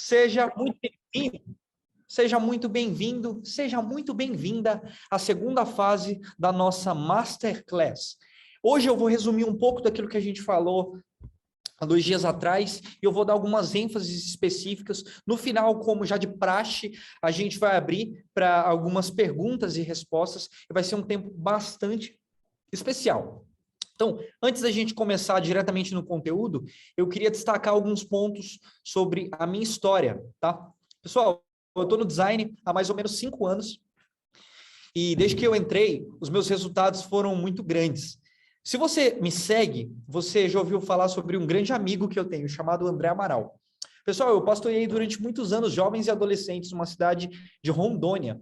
Seja muito bem-vindo, seja muito bem-vindo, seja muito bem-vinda à segunda fase da nossa Masterclass. Hoje eu vou resumir um pouco daquilo que a gente falou há 2 dias atrás, e eu vou dar algumas ênfases específicas. No final, como já de praxe, a gente vai abrir para algumas perguntas e respostas, e vai ser um tempo bastante especial. Então, antes da gente começar diretamente no conteúdo, eu queria destacar alguns pontos sobre a minha história, tá? Pessoal, eu estou no design há mais ou menos 5 anos, e desde que eu entrei, os meus resultados foram muito grandes. Se você me segue, você já ouviu falar sobre um grande amigo que eu tenho, chamado André Amaral. Pessoal, eu pastoreei durante muitos anos jovens e adolescentes numa cidade de Rondônia.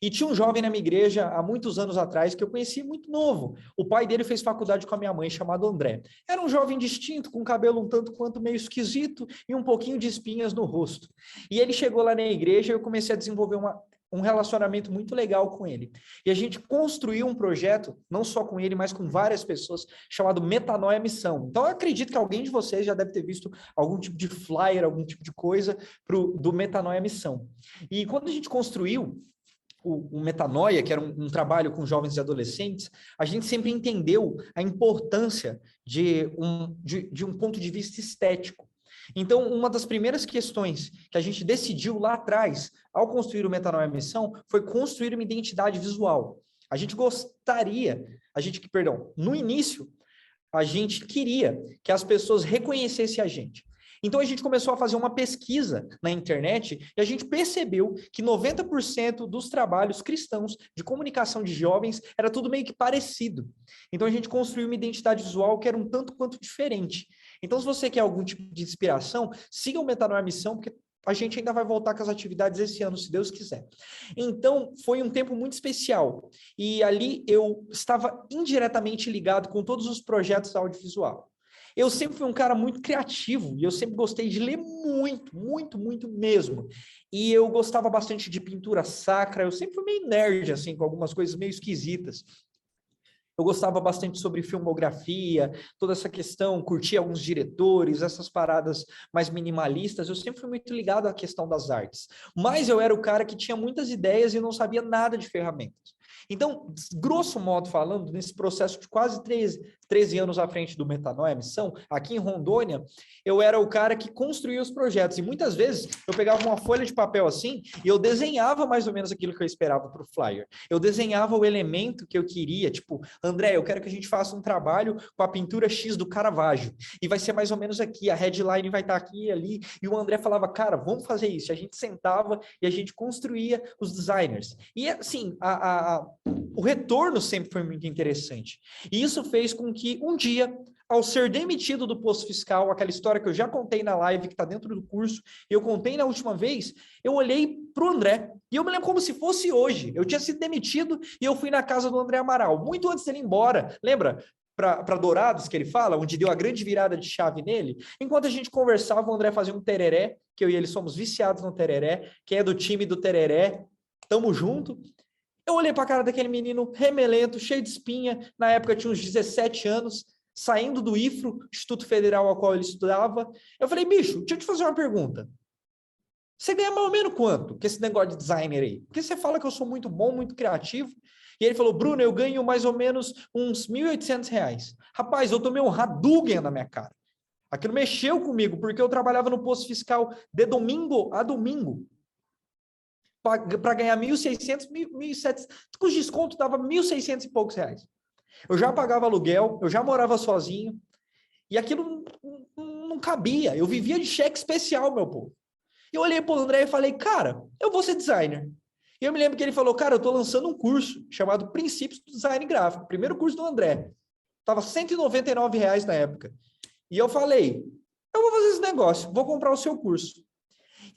E tinha um jovem na minha igreja, há muitos anos atrás, que eu conheci muito novo. O pai dele fez faculdade com a minha mãe, chamado André. Era um jovem distinto, com cabelo um tanto quanto meio esquisito e um pouquinho de espinhas no rosto. E ele chegou lá na igreja e eu comecei a desenvolver um relacionamento muito legal com ele. E a gente construiu um projeto, não só com ele, mas com várias pessoas, chamado Metanoia Missão. Então, eu acredito que alguém de vocês já deve ter visto algum tipo de flyer, algum tipo de coisa do Metanoia Missão. E quando a gente construiu o Metanoia, que era um trabalho com jovens e adolescentes, a gente sempre entendeu a importância de um ponto de vista estético. Então, uma das primeiras questões que a gente decidiu lá atrás, ao construir o Metanoia Missão, foi construir uma identidade visual. A gente no início, a gente queria que as pessoas reconhecessem a gente. Então, a gente começou a fazer uma pesquisa na internet e a gente percebeu que 90% dos trabalhos cristãos de comunicação de jovens era tudo meio que parecido. Então, a gente construiu uma identidade visual que era um tanto quanto diferente. Então, se você quer algum tipo de inspiração, siga o Metanoia Missão, porque a gente ainda vai voltar com as atividades esse ano, se Deus quiser. Então, foi um tempo muito especial. E ali eu estava indiretamente ligado com todos os projetos audiovisual. Eu sempre fui um cara muito criativo e eu sempre gostei de ler muito, muito, muito mesmo. E eu gostava bastante de pintura sacra, eu sempre fui meio nerd, assim, com algumas coisas meio esquisitas. Eu gostava bastante sobre filmografia, toda essa questão, curtia alguns diretores, essas paradas mais minimalistas. Eu sempre fui muito ligado à questão das artes. Mas eu era o cara que tinha muitas ideias e não sabia nada de ferramentas. Então, grosso modo falando, nesse processo de quase 13 anos à frente do Metanoia Missão, aqui em Rondônia, eu era o cara que construía os projetos. E muitas vezes eu pegava uma folha de papel assim e eu desenhava mais ou menos aquilo que eu esperava para o flyer. Eu desenhava o elemento que eu queria, tipo, André, eu quero que a gente faça um trabalho com a pintura X do Caravaggio. E vai ser mais ou menos aqui, a headline vai estar aqui e ali. E o André falava, cara, vamos fazer isso. A gente sentava e a gente construía os designers. E assim, o retorno sempre foi muito interessante. E isso fez com que um dia, ao ser demitido do posto fiscal, aquela história que eu já contei na live, que está dentro do curso, e eu contei na última vez, eu olhei para o André, e eu me lembro como se fosse hoje. Eu tinha sido demitido e eu fui na casa do André Amaral, muito antes dele ir embora. Lembra? Para Dourados, que ele fala, onde deu a grande virada de chave nele. Enquanto a gente conversava, o André fazia um tereré, que eu e ele somos viciados no tereré, quem é do time do tereré, tamo junto. Eu olhei para a cara daquele menino remelento, cheio de espinha, na época tinha uns 17 anos, saindo do IFRO, Instituto Federal ao qual ele estudava. Eu falei, bicho, deixa eu te fazer uma pergunta. Você ganha mais ou menos quanto com esse negócio de designer aí? Porque você fala que eu sou muito bom, muito criativo. E ele falou, Bruno, eu ganho mais ou menos uns R$ 1.800. Rapaz, eu tomei um Hadouken na minha cara. Aquilo mexeu comigo, porque eu trabalhava no posto fiscal de domingo a domingo. Para ganhar 1.600, 1.700, com desconto dava 1.600 e poucos reais. Eu já pagava aluguel, eu já morava sozinho, e aquilo não cabia. Eu vivia de cheque especial, meu povo. E eu olhei para o André e falei, cara, eu vou ser designer. E eu me lembro que ele falou, cara, eu estou lançando um curso chamado Princípios do Design Gráfico, primeiro curso do André. Estava R$ 199 na época. E eu falei, eu vou fazer esse negócio, vou comprar o seu curso.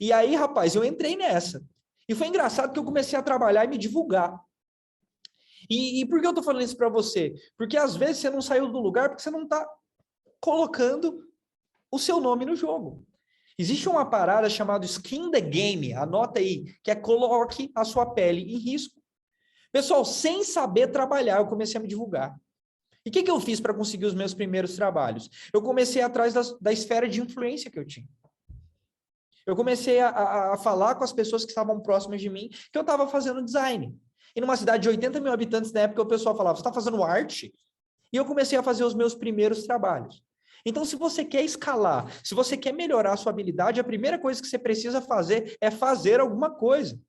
E aí, rapaz, eu entrei nessa. E foi engraçado que eu comecei a trabalhar e me divulgar. E por que eu estou falando isso para você? Porque às vezes você não saiu do lugar porque você não está colocando o seu nome no jogo. Existe uma parada chamada skin the game, anota aí, que é coloque a sua pele em risco. Pessoal, sem saber trabalhar, eu comecei a me divulgar. E o que eu fiz para conseguir os meus primeiros trabalhos? Eu comecei atrás da esfera de influência que eu tinha. Eu comecei a falar com as pessoas que estavam próximas de mim que eu estava fazendo design. E numa cidade de 80 mil habitantes, na época, o pessoal falava, você está fazendo arte? E eu comecei a fazer os meus primeiros trabalhos. Então, se você quer escalar, se você quer melhorar a sua habilidade, a primeira coisa que você precisa fazer é fazer alguma coisa.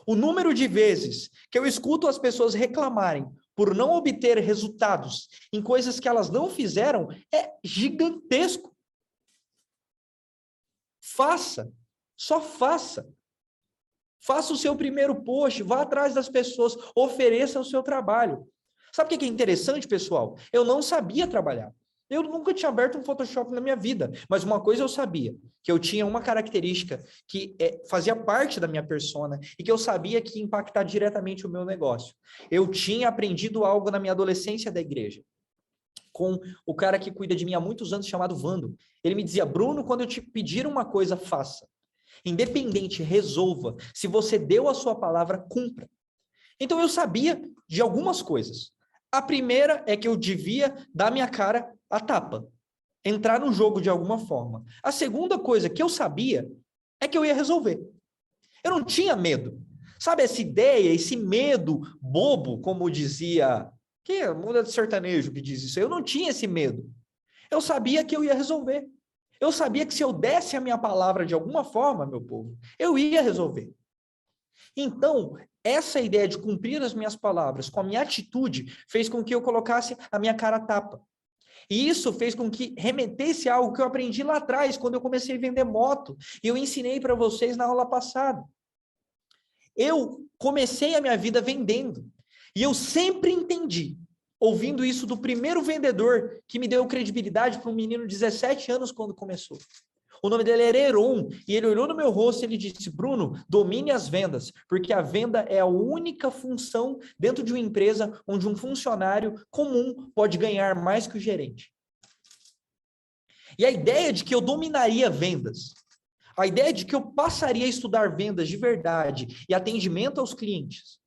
O número de vezes que eu escuto as pessoas reclamarem por não obter resultados em coisas que elas não fizeram é gigantesco. Faça, só faça. Faça o seu primeiro post, vá atrás das pessoas, ofereça o seu trabalho. Sabe o que é interessante, pessoal? Eu não sabia trabalhar. Eu nunca tinha aberto um Photoshop na minha vida, mas uma coisa eu sabia, que eu tinha uma característica que fazia parte da minha persona e que eu sabia que ia impactar diretamente o meu negócio. Eu tinha aprendido algo na minha adolescência da igreja, com o cara que cuida de mim há muitos anos, chamado Vando. Ele me dizia, Bruno, quando eu te pedir uma coisa, faça. Independente, resolva. Se você deu a sua palavra, cumpra. Então eu sabia de algumas coisas. A primeira é que eu devia dar minha cara a tapa, entrar no jogo de alguma forma. A segunda coisa que eu sabia é que eu ia resolver. Eu não tinha medo. Sabe essa ideia, esse medo bobo, como dizia, que é muda de sertanejo que diz isso. Eu não tinha esse medo. Eu sabia que eu ia resolver. Eu sabia que se eu desse a minha palavra de alguma forma, meu povo, eu ia resolver. Então, essa ideia de cumprir as minhas palavras com a minha atitude fez com que eu colocasse a minha cara a tapa. E isso fez com que remetesse a algo que eu aprendi lá atrás, quando eu comecei a vender moto. E eu ensinei para vocês na aula passada. Eu comecei a minha vida vendendo. E eu sempre entendi, ouvindo isso do primeiro vendedor que me deu credibilidade para um menino de 17 anos quando começou. O nome dele era Heron, e ele olhou no meu rosto e ele disse, Bruno, domine as vendas, porque a venda é a única função dentro de uma empresa onde um funcionário comum pode ganhar mais que o gerente. E a ideia de que eu dominaria vendas, a ideia de que eu passaria a estudar vendas de verdade e atendimento aos clientes,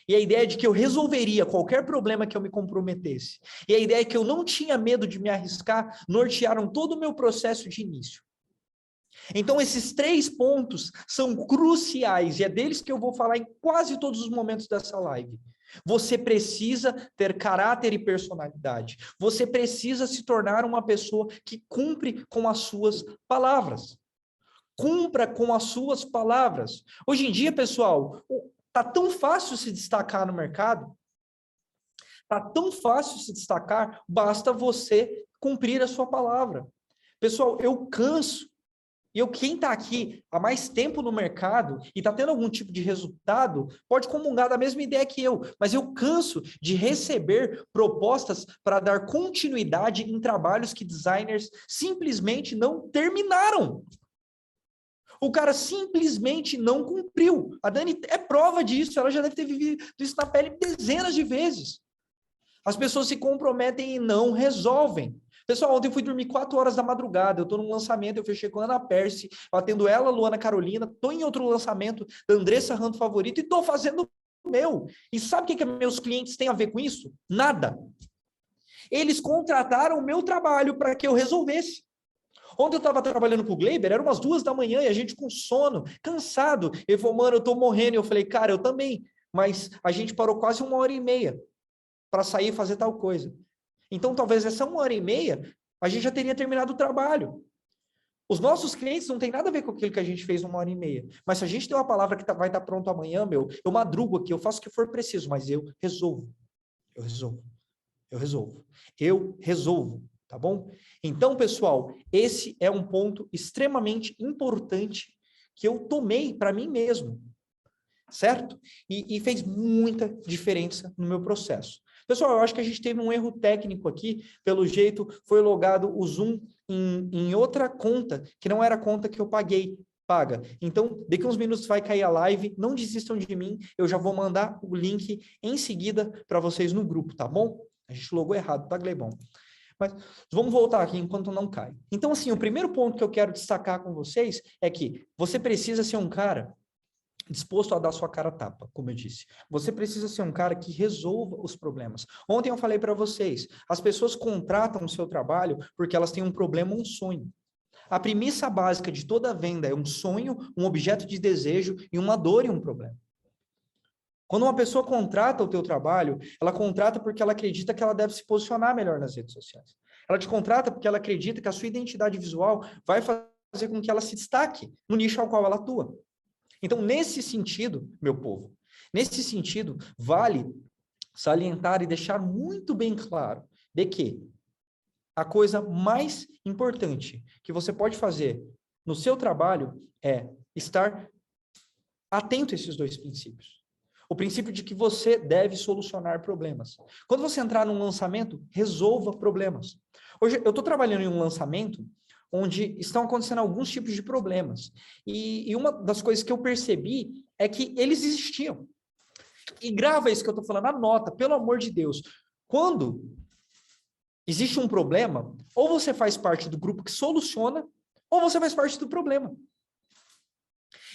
e a ideia de que eu resolveria qualquer problema que eu me comprometesse. E a ideia que eu não tinha medo de me arriscar, nortearam todo o meu processo de início. Então, esses 3 pontos são cruciais, e é deles que eu vou falar em quase todos os momentos dessa live. Você precisa ter caráter e personalidade. Você precisa se tornar uma pessoa que cumpre com as suas palavras. Cumpra com as suas palavras. Hoje em dia, pessoal, tá tão fácil se destacar no mercado, tá tão fácil se destacar, basta você cumprir a sua palavra. Pessoal, eu canso, e quem está aqui há mais tempo no mercado e está tendo algum tipo de resultado, pode comungar da mesma ideia que eu, mas eu canso de receber propostas para dar continuidade em trabalhos que designers simplesmente não terminaram. O cara simplesmente não cumpriu. A Dani é prova disso, ela já deve ter vivido isso na pele dezenas de vezes. As pessoas se comprometem e não resolvem. Pessoal, ontem eu fui dormir 4 horas da madrugada, eu estou num lançamento, eu fechei com a Ana Percy, eu atendo ela, Luana Carolina, estou em outro lançamento da Andressa Rando Favorito e estou fazendo o meu. E sabe o que meus clientes têm a ver com isso? Nada. Eles contrataram o meu trabalho para que eu resolvesse. Ontem eu estava trabalhando com o Gleiber, eram umas 2 da manhã e a gente com sono, cansado. Ele falou, mano, eu estou morrendo. Eu falei, cara, eu também. Mas a gente parou quase 1h30 para sair e fazer tal coisa. Então, talvez essa 1h30, a gente já teria terminado o trabalho. Os nossos clientes não tem nada a ver com aquilo que a gente fez 1h30. Mas se a gente tem uma palavra que vai estar pronto amanhã, eu madrugo aqui, eu faço o que for preciso, mas eu resolvo. Eu resolvo. Eu resolvo. Eu resolvo. Tá bom? Então, pessoal, esse é um ponto extremamente importante que eu tomei para mim mesmo, certo? E fez muita diferença no meu processo. Pessoal, eu acho que a gente teve um erro técnico aqui, pelo jeito foi logado o Zoom em outra conta, que não era a conta que eu paga. Então, daqui uns minutos vai cair a live, não desistam de mim, eu já vou mandar o link em seguida para vocês no grupo, tá bom? A gente logou errado, tá, Glebão? Mas vamos voltar aqui enquanto não cai. Então, assim, o primeiro ponto que eu quero destacar com vocês é que você precisa ser um cara disposto a dar sua cara a tapa, como eu disse. Você precisa ser um cara que resolva os problemas. Ontem eu falei para vocês, as pessoas contratam o seu trabalho porque elas têm um problema, um sonho. A premissa básica de toda venda é um sonho, um objeto de desejo e uma dor e um problema. Quando uma pessoa contrata o teu trabalho, ela contrata porque ela acredita que ela deve se posicionar melhor nas redes sociais. Ela te contrata porque ela acredita que a sua identidade visual vai fazer com que ela se destaque no nicho ao qual ela atua. Então, nesse sentido, meu povo, nesse sentido, vale salientar e deixar muito bem claro de que a coisa mais importante que você pode fazer no seu trabalho é estar atento a esses dois princípios. O princípio de que você deve solucionar problemas. Quando você entrar num lançamento, resolva problemas. Hoje, eu estou trabalhando em um lançamento onde estão acontecendo alguns tipos de problemas. E uma das coisas que eu percebi é que eles existiam. E grava isso que eu estou falando, anota, pelo amor de Deus. Quando existe um problema, ou você faz parte do grupo que soluciona, ou você faz parte do problema.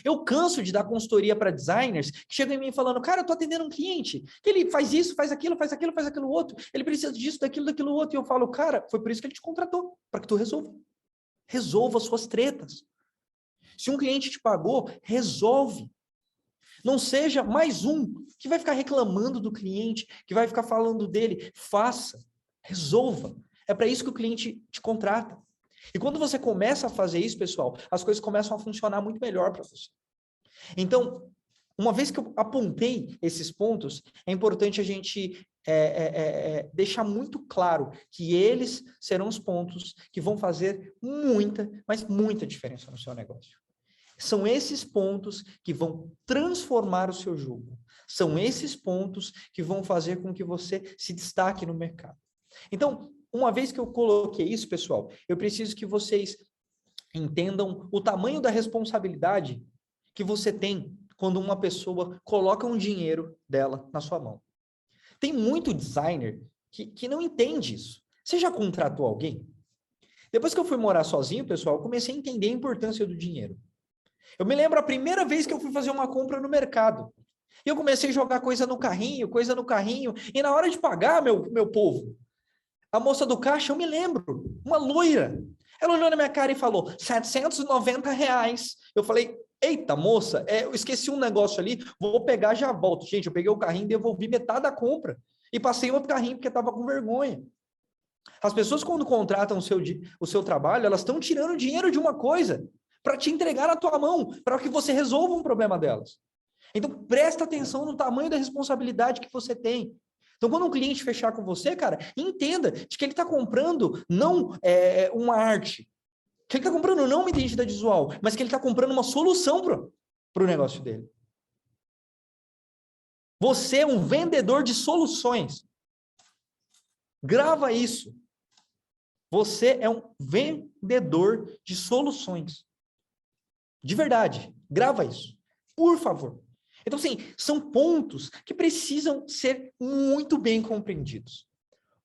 Eu canso de dar consultoria para designers que chegam em mim falando, cara, eu estou atendendo um cliente, que ele faz isso, faz aquilo, faz aquilo, faz aquilo outro, ele precisa disso, daquilo outro, e eu falo, cara, foi por isso que ele te contratou, para que tu resolva. Resolva as suas tretas. Se um cliente te pagou, resolve. Não seja mais um que vai ficar reclamando do cliente, que vai ficar falando dele. Faça, resolva. É para isso que o cliente te contrata. E quando você começa a fazer isso, pessoal, as coisas começam a funcionar muito melhor para você. Então, uma vez que eu apontei esses pontos, é importante a gente deixar muito claro que eles serão os pontos que vão fazer muita, mas muita diferença no seu negócio. São esses pontos que vão transformar o seu jogo. São esses pontos que vão fazer com que você se destaque no mercado. Então, uma vez que eu coloquei isso, pessoal, eu preciso que vocês entendam o tamanho da responsabilidade que você tem quando uma pessoa coloca um dinheiro dela na sua mão. Tem muito designer que não entende isso. Você já contratou alguém? Depois que eu fui morar sozinho, pessoal, eu comecei a entender a importância do dinheiro. Eu me lembro a primeira vez que eu fui fazer uma compra no mercado. E eu comecei a jogar coisa no carrinho, e na hora de pagar, meu povo, a moça do caixa, eu me lembro, uma loira. Ela olhou na minha cara e falou, R$790. Eu falei, eita, moça, eu esqueci um negócio ali, vou pegar já volto. Gente, eu peguei o carrinho e devolvi metade da compra. E passei outro carrinho porque estava com vergonha. As pessoas, quando contratam o seu trabalho, elas estão tirando dinheiro de uma coisa para te entregar na tua mão, para que você resolva um problema delas. Então, presta atenção no tamanho da responsabilidade que você tem. Então, quando um cliente fechar com você, cara, entenda de que ele está comprando não uma arte, que ele está comprando não uma identidade visual, mas que ele está comprando uma solução para o negócio dele. Você é um vendedor de soluções. Grava isso. Você é um vendedor de soluções. De verdade. Grava isso. Por favor. Então, assim, são pontos que precisam ser muito bem compreendidos.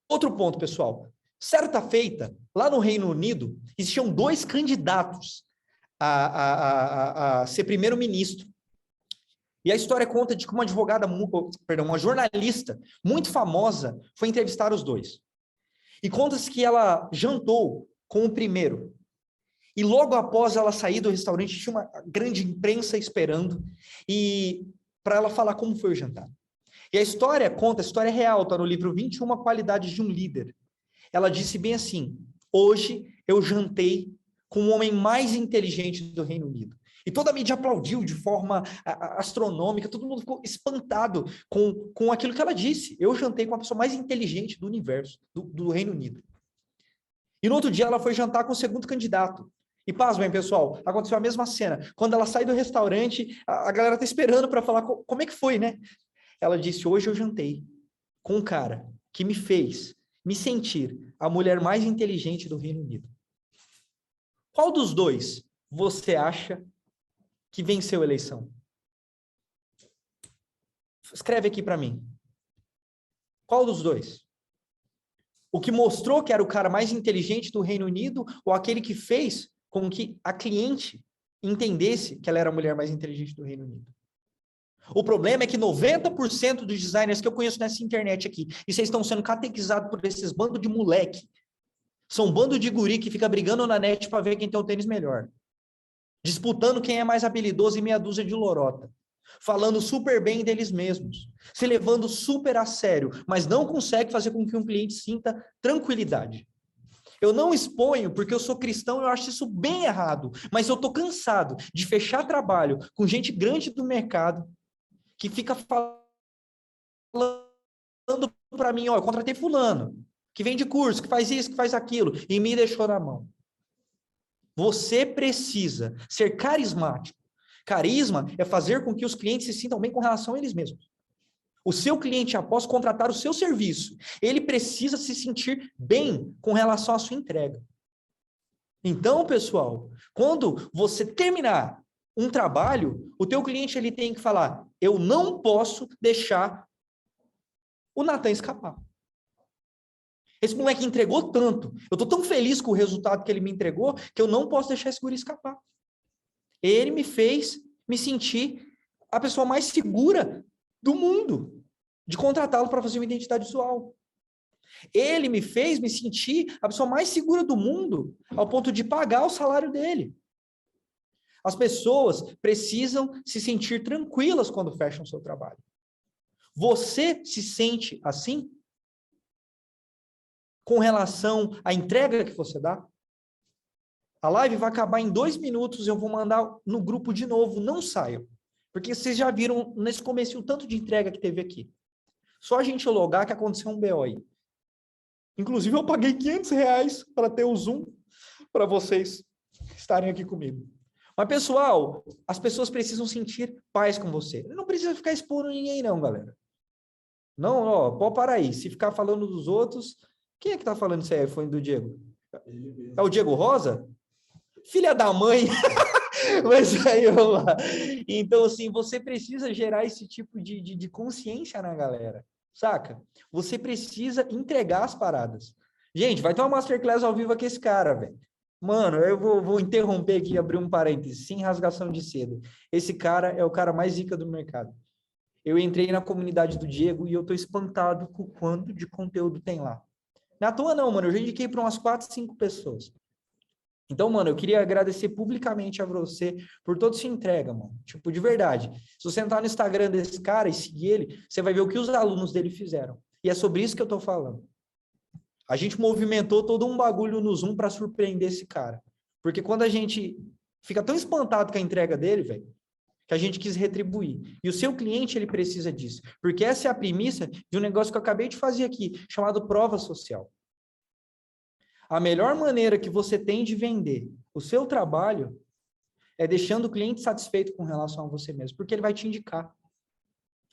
Outro ponto, pessoal. Certa feita, lá no Reino Unido, existiam 2 candidatos a ser primeiro-ministro. E a história conta de que uma jornalista muito famosa foi entrevistar os 2. E conta-se que ela jantou com o primeiro. E logo após ela sair do restaurante, tinha uma grande imprensa esperando e para ela falar como foi o jantar. E a história é real, está no livro 21 Qualidades de um Líder. Ela disse bem assim, hoje eu jantei com o homem mais inteligente do Reino Unido. E toda a mídia aplaudiu de forma astronômica, todo mundo ficou espantado com aquilo que ela disse. Eu jantei com a pessoa mais inteligente do universo, do Reino Unido. E no outro dia ela foi jantar com o segundo candidato. E pasmem, pessoal, aconteceu a mesma cena. Quando ela sai do restaurante, a galera está esperando para falar como é que foi, né? Ela disse, hoje eu jantei com um cara que me fez me sentir a mulher mais inteligente do Reino Unido. Qual dos 2 você acha que venceu a eleição? Escreve aqui para mim. Qual dos 2? O que mostrou que era o cara mais inteligente do Reino Unido ou aquele que fez com que a cliente entendesse que ela era a mulher mais inteligente do Reino Unido? O problema é que 90% dos designers que eu conheço nessa internet aqui, e vocês estão sendo catequizados por esses bandos de moleque, São um bando de guri que fica brigando na net para ver quem tem o tênis melhor. Disputando quem é mais habilidoso e meia dúzia de lorota. Falando super bem deles mesmos. Se levando super a sério, mas não consegue fazer com que um cliente sinta tranquilidade. Eu não exponho porque eu sou cristão e eu acho isso bem errado. Mas eu tô cansado de fechar trabalho com gente grande do mercado que fica falando para mim, ó, eu contratei fulano, que vende curso, que faz isso, que faz aquilo, e me deixou na mão. Você precisa ser carismático. Carisma é fazer com que os clientes se sintam bem com relação a eles mesmos. O seu cliente, após contratar o seu serviço, ele precisa se sentir bem com relação à sua entrega. Então, pessoal, quando você terminar um trabalho, o teu cliente ele tem que falar: eu não posso deixar o Natan escapar. Esse moleque entregou tanto, eu tô tão feliz com o resultado que ele me entregou, que eu não posso deixar esse guri escapar. Ele me fez me sentir a pessoa mais segura do mundo de contratá-lo para fazer uma identidade visual. Ele me fez me sentir a pessoa mais segura do mundo ao ponto de pagar o salário dele. As pessoas precisam se sentir tranquilas quando fecham o seu trabalho. Você se sente assim? Com relação à entrega que você dá? A live vai acabar em 2 minutos, eu vou mandar no grupo de novo, não saiam. Porque vocês já viram nesse começo o tanto de entrega que teve aqui. Só a gente logar que aconteceu um BO aí. Inclusive eu paguei R$500 para ter o Zoom para vocês estarem aqui comigo. Mas pessoal, as pessoas precisam sentir paz com você. Não precisa ficar expondo ninguém não, galera. Não, ó, pode parar aí. Se ficar falando dos outros... Quem é que tá falando isso aí? Foi do Diego? É o Diego Rosa? Filha da mãe! Mas aí, vamos lá. Então, assim, você precisa gerar esse tipo de consciência na galera, saca? Você precisa entregar as paradas. Gente, vai ter uma masterclass ao vivo com esse cara, velho. Mano, eu vou interromper aqui e abrir um parênteses, sem rasgação de seda. Esse cara é o cara mais zica do mercado. Eu entrei na comunidade do Diego e eu tô espantado com o quanto de conteúdo tem lá. Não é à toa não, mano. Eu já indiquei para umas 4, 5 pessoas. Então, mano, eu queria agradecer publicamente a você por toda sua entrega, mano. Tipo, de verdade. Se você entrar no Instagram desse cara e seguir ele, você vai ver o que os alunos dele fizeram. E é sobre isso que eu tô falando. A gente movimentou todo um bagulho no Zoom para surpreender esse cara. Porque quando a gente fica tão espantado com a entrega dele, velho, que a gente quis retribuir. E o seu cliente, ele precisa disso. Porque essa é a premissa de um negócio que eu acabei de fazer aqui, chamado prova social. A melhor maneira que você tem de vender o seu trabalho é deixando o cliente satisfeito com relação a você mesmo, porque ele vai te indicar.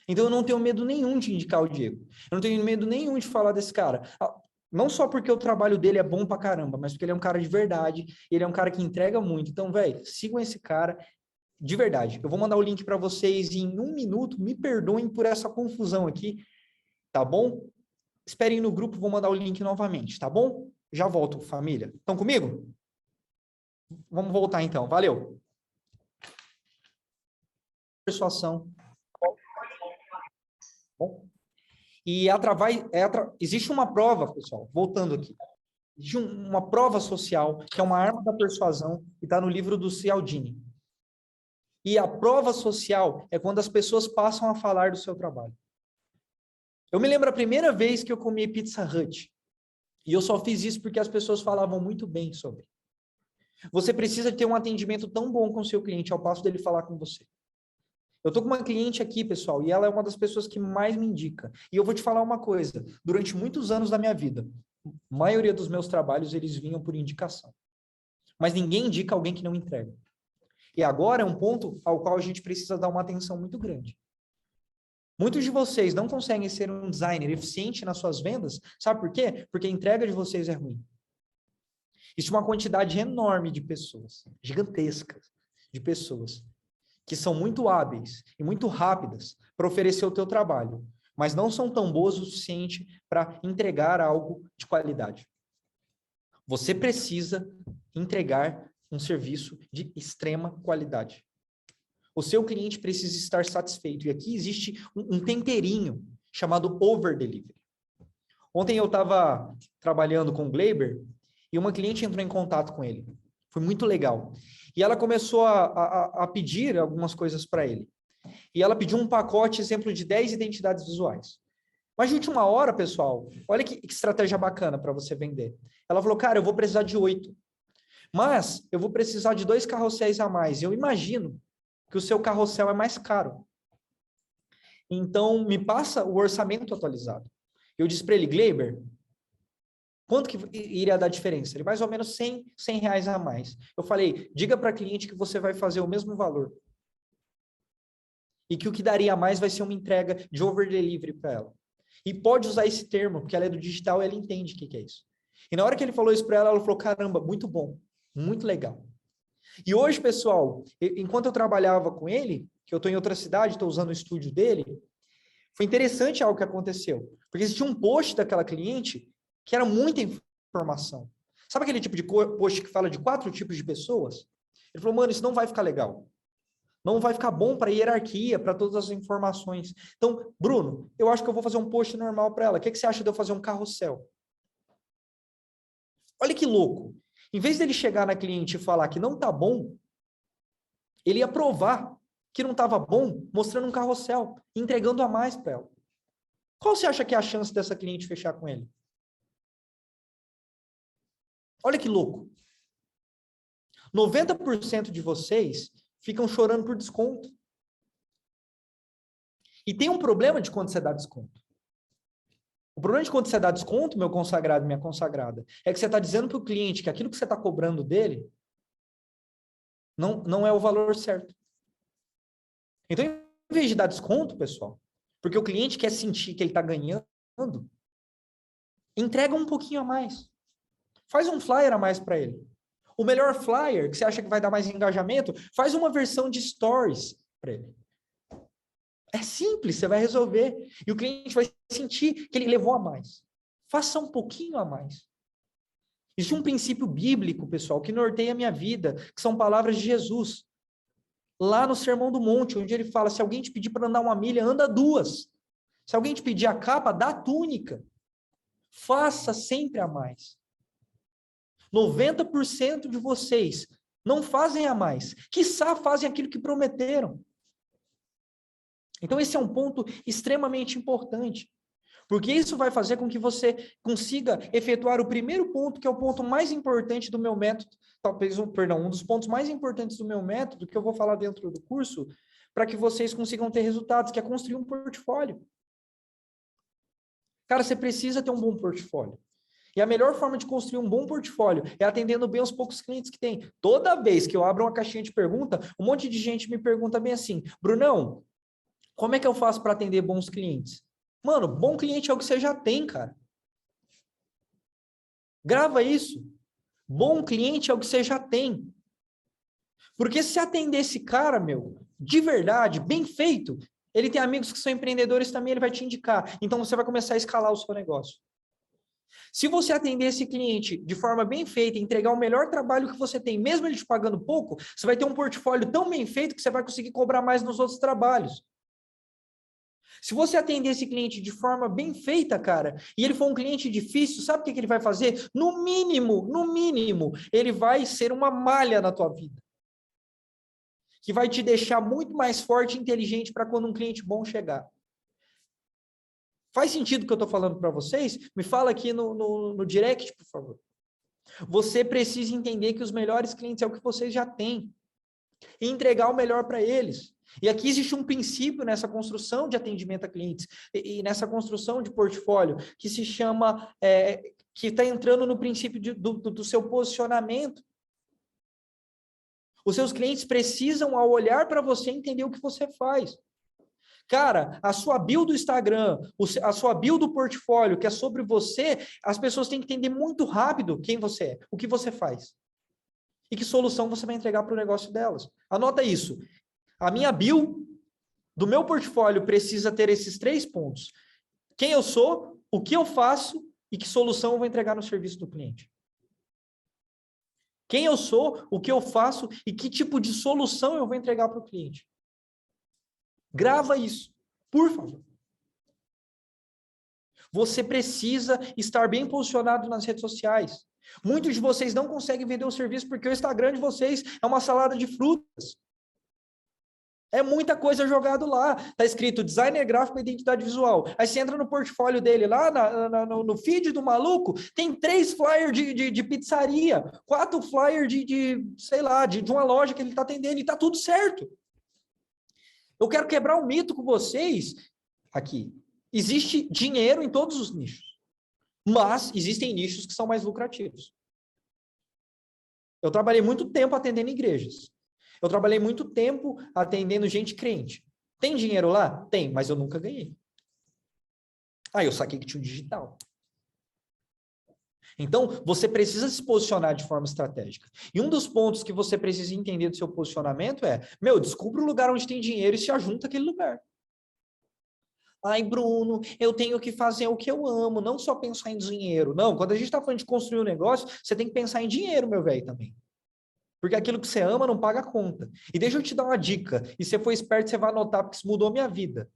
Então, eu não tenho medo nenhum de indicar o Diego. Eu não tenho medo nenhum de falar desse cara. Não só porque o trabalho dele é bom pra caramba, mas porque ele é um cara de verdade, ele é um cara que entrega muito. Então, velho, sigam esse cara de verdade. Eu vou mandar o link para vocês em 1 minuto. Me perdoem por essa confusão aqui, tá bom? Esperem no grupo, vou mandar o link novamente, tá bom? Já volto, família. Estão comigo? Vamos voltar então. Valeu. Persuasão. Bom. E existe uma prova, pessoal, voltando aqui. Existe uma prova social, que é uma arma da persuasão, que está no livro do Cialdini. E a prova social é quando as pessoas passam a falar do seu trabalho. Eu me lembro a primeira vez que eu comi Pizza Hut. E eu só fiz isso porque as pessoas falavam muito bem sobre. Você precisa ter um atendimento tão bom com o seu cliente, ao passo dele falar com você. Eu estou com uma cliente aqui, pessoal, e ela é uma das pessoas que mais me indica. E eu vou te falar uma coisa. Durante muitos anos da minha vida, a maioria dos meus trabalhos, eles vinham por indicação. Mas ninguém indica alguém que não entrega. E agora é um ponto ao qual a gente precisa dar uma atenção muito grande. Muitos de vocês não conseguem ser um designer eficiente nas suas vendas, sabe por quê? Porque a entrega de vocês é ruim. Existe uma quantidade enorme de pessoas, gigantescas, de pessoas, que são muito hábeis e muito rápidas para oferecer o teu trabalho, mas não são tão boas o suficiente para entregar algo de qualidade. Você precisa entregar um serviço de extrema qualidade. O seu cliente precisa estar satisfeito. E aqui existe um temperinho chamado over delivery. Ontem eu estava trabalhando com o Gleiber e uma cliente entrou em contato com ele. Foi muito legal. E ela começou a pedir algumas coisas para ele. E ela pediu um pacote, exemplo, de 10 identidades visuais. Mas de última hora, pessoal, olha que estratégia bacana para você vender. Ela falou, cara, eu vou precisar de 8. Mas eu vou precisar de 2 carrosséis a mais. Eu imagino que o seu carrossel é mais caro. Então, me passa o orçamento atualizado. Eu disse para ele, Gleiber, quanto que iria dar diferença? Ele, mais ou menos 100 reais a mais. Eu falei, diga para a cliente que você vai fazer o mesmo valor. E que o que daria a mais vai ser uma entrega de over delivery para ela. E pode usar esse termo, porque ela é do digital e ela entende o que é isso. E na hora que ele falou isso para ela, ela falou, caramba, muito bom, muito legal. E hoje, pessoal, enquanto eu trabalhava com ele, que eu estou em outra cidade, estou usando o estúdio dele, foi interessante algo que aconteceu. Porque existia um post daquela cliente que era muita informação. Sabe aquele tipo de post que fala de 4 tipos de pessoas? Ele falou, mano, isso não vai ficar legal. Não vai ficar bom para hierarquia, para todas as informações. Então, Bruno, eu acho que eu vou fazer um post normal para ela. O que você acha de eu fazer um carrossel? Olha que louco. Em vez dele chegar na cliente e falar que não está bom, ele ia provar que não estava bom, mostrando um carrossel, entregando a mais para ela. Qual você acha que é a chance dessa cliente fechar com ele? Olha que louco. 90% de vocês ficam chorando por desconto. E tem um problema de quando você dá desconto. O problema de quando você dá desconto, meu consagrado, minha consagrada, é que você está dizendo para o cliente que aquilo que você está cobrando dele não é o valor certo. Então, em vez de dar desconto, pessoal, porque o cliente quer sentir que ele está ganhando, entrega um pouquinho a mais. Faz um flyer a mais para ele. O melhor flyer, que você acha que vai dar mais engajamento, faz uma versão de stories para ele. É simples, você vai resolver. E o cliente vai sentir que ele levou a mais. Faça um pouquinho a mais. Existe um princípio bíblico, pessoal, que norteia a minha vida, que são palavras de Jesus. Lá no Sermão do Monte, onde ele fala, se alguém te pedir para andar 1 milha, anda 2. Se alguém te pedir a capa, dá a túnica. Faça sempre a mais. 90% de vocês não fazem a mais. Quiçá fazem aquilo que prometeram. Então, esse é um ponto extremamente importante, porque isso vai fazer com que você consiga efetuar o primeiro ponto, que é o ponto mais importante do meu método, talvez, um dos pontos mais importantes do meu método, que eu vou falar dentro do curso, para que vocês consigam ter resultados, que é construir um portfólio. Cara, você precisa ter um bom portfólio. E a melhor forma de construir um bom portfólio é atendendo bem os poucos clientes que tem. Toda vez que eu abro uma caixinha de pergunta, um monte de gente me pergunta bem assim, Brunão, como é que eu faço para atender bons clientes? Mano, bom cliente é o que você já tem, cara. Grava isso. Bom cliente é o que você já tem. Porque se atender esse cara, meu, de verdade, bem feito, ele tem amigos que são empreendedores também, ele vai te indicar. Então você vai começar a escalar o seu negócio. Se você atender esse cliente de forma bem feita, entregar o melhor trabalho que você tem, mesmo ele te pagando pouco, você vai ter um portfólio tão bem feito que você vai conseguir cobrar mais nos outros trabalhos. Se você atender esse cliente de forma bem feita, cara, e ele for um cliente difícil, sabe o que ele vai fazer? No mínimo, ele vai ser uma malha na tua vida. Que vai te deixar muito mais forte e inteligente para quando um cliente bom chegar. Faz sentido o que eu estou falando para vocês? Me fala aqui no direct, por favor. Você precisa entender que os melhores clientes é o que vocês já têm. E entregar o melhor para eles. E aqui existe um princípio nessa construção de atendimento a clientes e nessa construção de portfólio que se chama, que está entrando no princípio do seu posicionamento. Os seus clientes precisam, ao olhar para você, entender o que você faz. Cara, a sua bio do Instagram, a sua bio do portfólio, que é sobre você, as pessoas têm que entender muito rápido quem você é, o que você faz. E que solução você vai entregar para o negócio delas. Anota isso. A minha bio do meu portfólio precisa ter esses 3 pontos. Quem eu sou, o que eu faço e que solução eu vou entregar no serviço do cliente. Quem eu sou, o que eu faço e que tipo de solução eu vou entregar para o cliente. Grava isso, por favor. Você precisa estar bem posicionado nas redes sociais. Muitos de vocês não conseguem vender o serviço porque o Instagram de vocês é uma salada de frutas. É muita coisa jogado lá. Tá escrito designer gráfico e identidade visual. Aí você entra no portfólio dele lá, no feed do maluco, tem 3 flyers de pizzaria, 4 flyers sei lá, de uma loja que ele tá atendendo e tá tudo certo. Eu quero quebrar um mito com vocês aqui. Existe dinheiro em todos os nichos, mas existem nichos que são mais lucrativos. Eu trabalhei muito tempo atendendo igrejas. Eu trabalhei muito tempo atendendo gente crente. Tem dinheiro lá? Tem, mas eu nunca ganhei. Aí eu saquei que tinha um digital. Então, você precisa se posicionar de forma estratégica. E um dos pontos que você precisa entender do seu posicionamento é, descubra o lugar onde tem dinheiro e se ajunta àquele lugar. Ai, Bruno, eu tenho que fazer o que eu amo, não só pensar em dinheiro. Não, quando a gente está falando de construir um negócio, você tem que pensar em dinheiro, meu velho, também. Porque aquilo que você ama não paga a conta. E deixa eu te dar uma dica. E se você for esperto, você vai anotar, porque isso mudou a minha vida.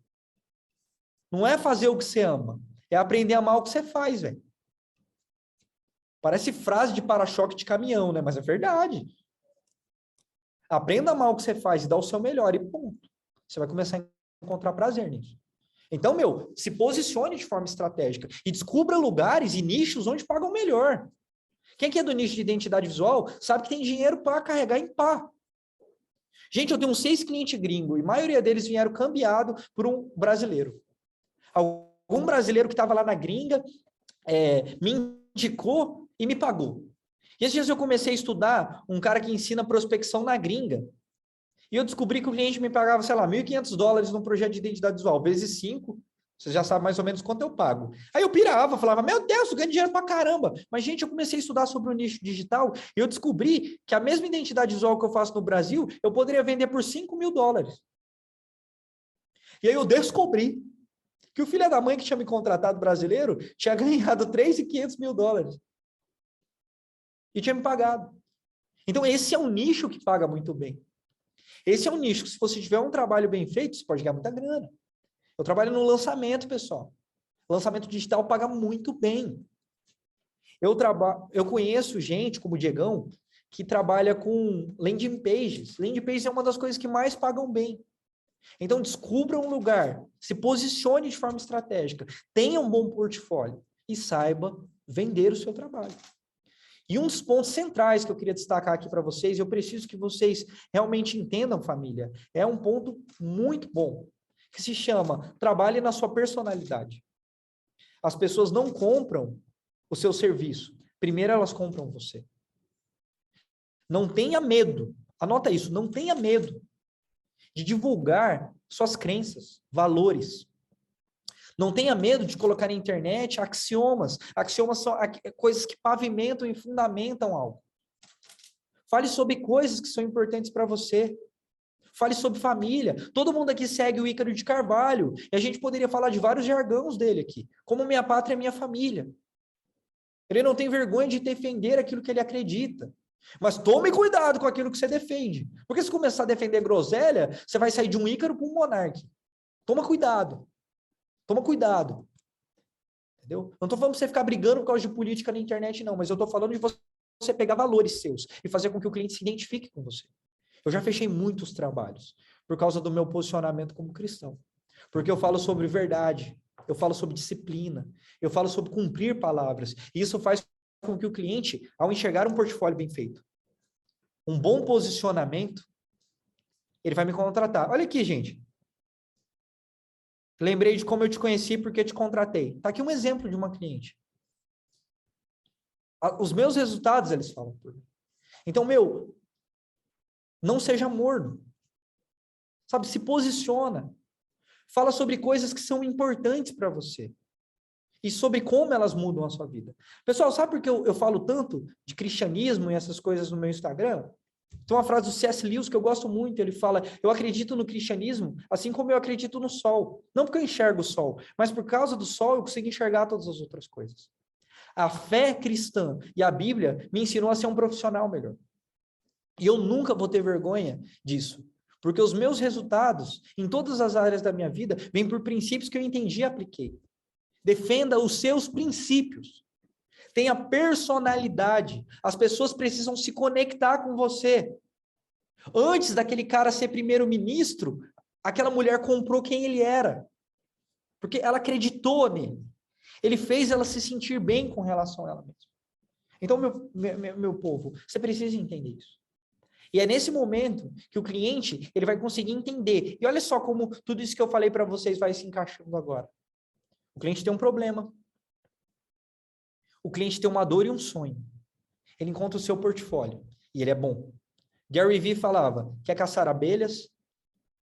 Não é fazer o que você ama. É aprender a amar o que você faz, velho. Parece frase de para-choque de caminhão, né? Mas é verdade. Aprenda a amar o que você faz e dá o seu melhor e ponto. Você vai começar a encontrar prazer nisso. Então, se posicione de forma estratégica e descubra lugares e nichos onde pagam melhor. Quem que é do nicho de identidade visual sabe que tem dinheiro para carregar em pá. Gente, eu tenho uns 6 clientes gringos e a maioria deles vieram cambiado por um brasileiro. Algum brasileiro que estava lá na gringa me indicou e me pagou. E esses dias eu comecei a estudar um cara que ensina prospecção na gringa. E eu descobri que o cliente me pagava, sei lá, $1.500 num projeto de identidade visual, vezes 5. Você já sabe mais ou menos quanto eu pago. Aí eu pirava, falava, meu Deus, eu ganho dinheiro pra caramba. Mas, gente, eu comecei a estudar sobre o nicho digital e eu descobri que a mesma identidade visual que eu faço no Brasil, eu poderia vender por $5.000. E aí eu descobri que o filho da mãe que tinha me contratado brasileiro tinha ganhado $3.500.000. E tinha me pagado. Então, esse é um nicho que paga muito bem. Esse é um nicho que, se você tiver um trabalho bem feito, você pode ganhar muita grana. Eu trabalho no lançamento, pessoal. Lançamento digital paga muito bem. Eu conheço gente, como o Diegão, que trabalha com landing pages. Landing pages é uma das coisas que mais pagam bem. Então, descubra um lugar, se posicione de forma estratégica, tenha um bom portfólio e saiba vender o seu trabalho. E um dos pontos centrais que eu queria destacar aqui para vocês, eu preciso que vocês realmente entendam, família, é um ponto muito bom, que se chama trabalhe na sua personalidade. As pessoas não compram o seu serviço, primeiro elas compram você. Não tenha medo, anota isso, não tenha medo de divulgar suas crenças, valores. Não tenha medo de colocar na internet axiomas. Axiomas são coisas que pavimentam e fundamentam algo. Fale sobre coisas que são importantes para você. Fale sobre família. Todo mundo aqui segue o Ícaro de Carvalho. E a gente poderia falar de vários jargões dele aqui. Como minha pátria é minha família. Ele não tem vergonha de defender aquilo que ele acredita. Mas tome cuidado com aquilo que você defende. Porque se começar a defender groselha, você vai sair de um Ícaro para um monarca. Toma cuidado. Toma cuidado. Entendeu? Não estou falando para você ficar brigando por causa de política na internet, não. Mas eu estou falando de você pegar valores seus e fazer com que o cliente se identifique com você. Eu já fechei muitos trabalhos por causa do meu posicionamento como cristão. Porque eu falo sobre verdade, eu falo sobre disciplina, eu falo sobre cumprir palavras. E isso faz com que o cliente, ao enxergar um portfólio bem feito, um bom posicionamento, ele vai me contratar. Olha aqui, gente. Lembrei de como eu te conheci porque te contratei. Tá aqui um exemplo de uma cliente. Os meus resultados, eles falam por mim. Então, não seja morno. Sabe, se posiciona. Fala sobre coisas que são importantes para você. E sobre como elas mudam a sua vida. Pessoal, sabe por que eu falo tanto de cristianismo e essas coisas no meu Instagram? Tem uma frase do C.S. Lewis que eu gosto muito. Ele fala, eu acredito no cristianismo assim como eu acredito no sol. Não porque eu enxergo o sol, mas por causa do sol eu consigo enxergar todas as outras coisas. A fé cristã e a Bíblia me ensinou a ser um profissional melhor. E eu nunca vou ter vergonha disso. Porque os meus resultados, em todas as áreas da minha vida, vêm por princípios que eu entendi e apliquei. Defenda os seus princípios. Tenha personalidade. As pessoas precisam se conectar com você. Antes daquele cara ser primeiro-ministro, aquela mulher comprou quem ele era. Porque ela acreditou nele. Ele fez ela se sentir bem com relação a ela mesma. Então, meu povo, você precisa entender isso. E é nesse momento que o cliente ele vai conseguir entender. E olha só como tudo isso que eu falei para vocês vai se encaixando agora. O cliente tem um problema. O cliente tem uma dor e um sonho. Ele encontra o seu portfólio. E ele é bom. Gary Vee falava, quer caçar abelhas?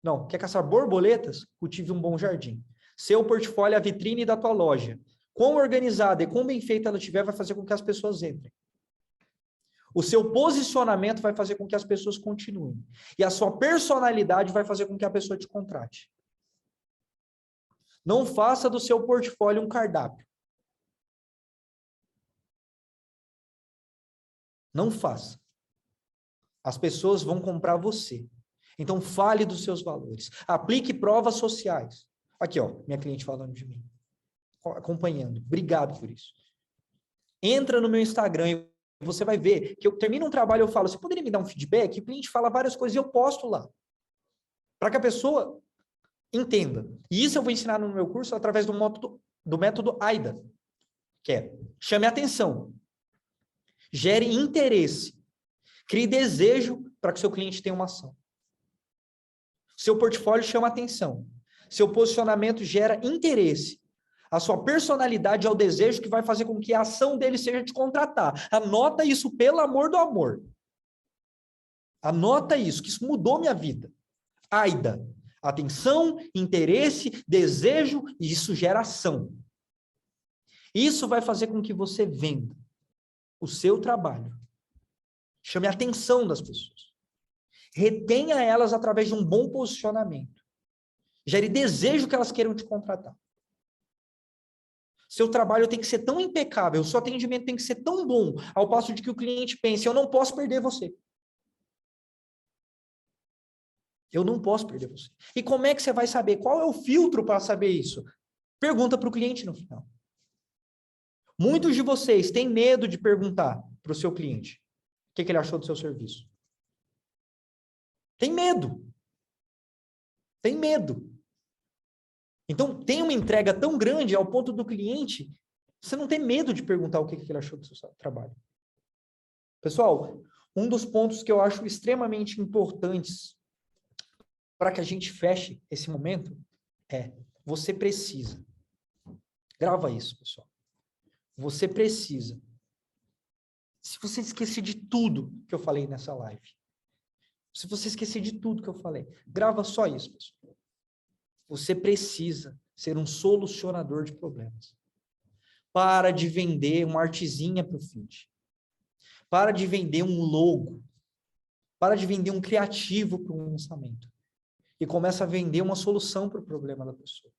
Não, quer caçar borboletas? Cultive um bom jardim. Seu portfólio é a vitrine da tua loja. Quão organizada e quão bem feita ela estiver vai fazer com que as pessoas entrem. O seu posicionamento vai fazer com que as pessoas continuem. E a sua personalidade vai fazer com que a pessoa te contrate. Não faça do seu portfólio um cardápio. Não faça. As pessoas vão comprar você. Então, fale dos seus valores. Aplique provas sociais. Aqui, ó, minha cliente falando de mim. Acompanhando. Obrigado por isso. Entra no meu Instagram e você vai ver que eu termino um trabalho e eu falo, você poderia me dar um feedback? O cliente fala várias coisas e eu posto lá. Para que a pessoa entenda. E isso eu vou ensinar no meu curso através do método AIDA, que é chame atenção, gere interesse, crie desejo para que o seu cliente tenha uma ação. Seu portfólio chama atenção. Seu posicionamento gera interesse. A sua personalidade é o desejo que vai fazer com que a ação dele seja te contratar. Anota isso, pelo amor do amor. Anota isso, que isso mudou minha vida. AIDA. Atenção, interesse, desejo, e isso gera ação. Isso vai fazer com que você venda o seu trabalho. Chame a atenção das pessoas. Retenha elas através de um bom posicionamento. Gere desejo que elas queiram te contratar. Seu trabalho tem que ser tão impecável, o seu atendimento tem que ser tão bom, ao passo de que o cliente pense, eu não posso perder você. Eu não posso perder você. E como é que você vai saber? Qual é o filtro para saber isso? Pergunta para o cliente no final. Muitos de vocês têm medo de perguntar para o seu cliente o que ele achou do seu serviço. Tem medo. Tem medo. Então, tem uma entrega tão grande ao ponto do cliente, você não tem medo de perguntar o que ele achou do seu trabalho. Pessoal, um dos pontos que eu acho extremamente importantes para que a gente feche esse momento é, você precisa. Grava isso, pessoal. Você precisa. Se você esquecer de tudo que eu falei nessa live, se você esquecer de tudo que eu falei, grava só isso, pessoal. Você precisa ser um solucionador de problemas. Para de vender uma artezinha para o feed. Para de vender um logo. Para de vender um criativo para um lançamento. E começa a vender uma solução para o problema da pessoa.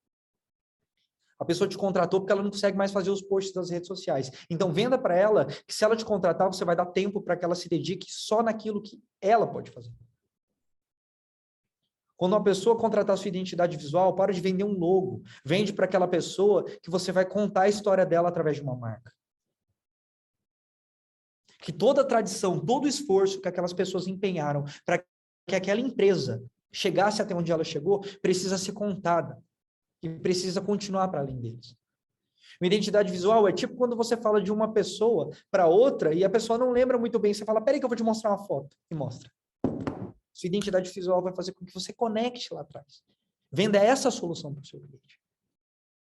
A pessoa te contratou porque ela não consegue mais fazer os posts das redes sociais. Então, venda para ela que se ela te contratar, você vai dar tempo para que ela se dedique só naquilo que ela pode fazer. Quando uma pessoa contratar sua identidade visual, para de vender um logo. Vende para aquela pessoa que você vai contar a história dela através de uma marca. Que toda a tradição, todo o esforço que aquelas pessoas empenharam para que aquela empresa chegasse até onde ela chegou, precisa ser contada. E precisa continuar para além deles. Uma identidade visual é tipo quando você fala de uma pessoa para outra e a pessoa não lembra muito bem. Você fala, peraí que eu vou te mostrar uma foto. E mostra. Sua identidade visual vai fazer com que você conecte lá atrás. Venda essa solução para o seu cliente.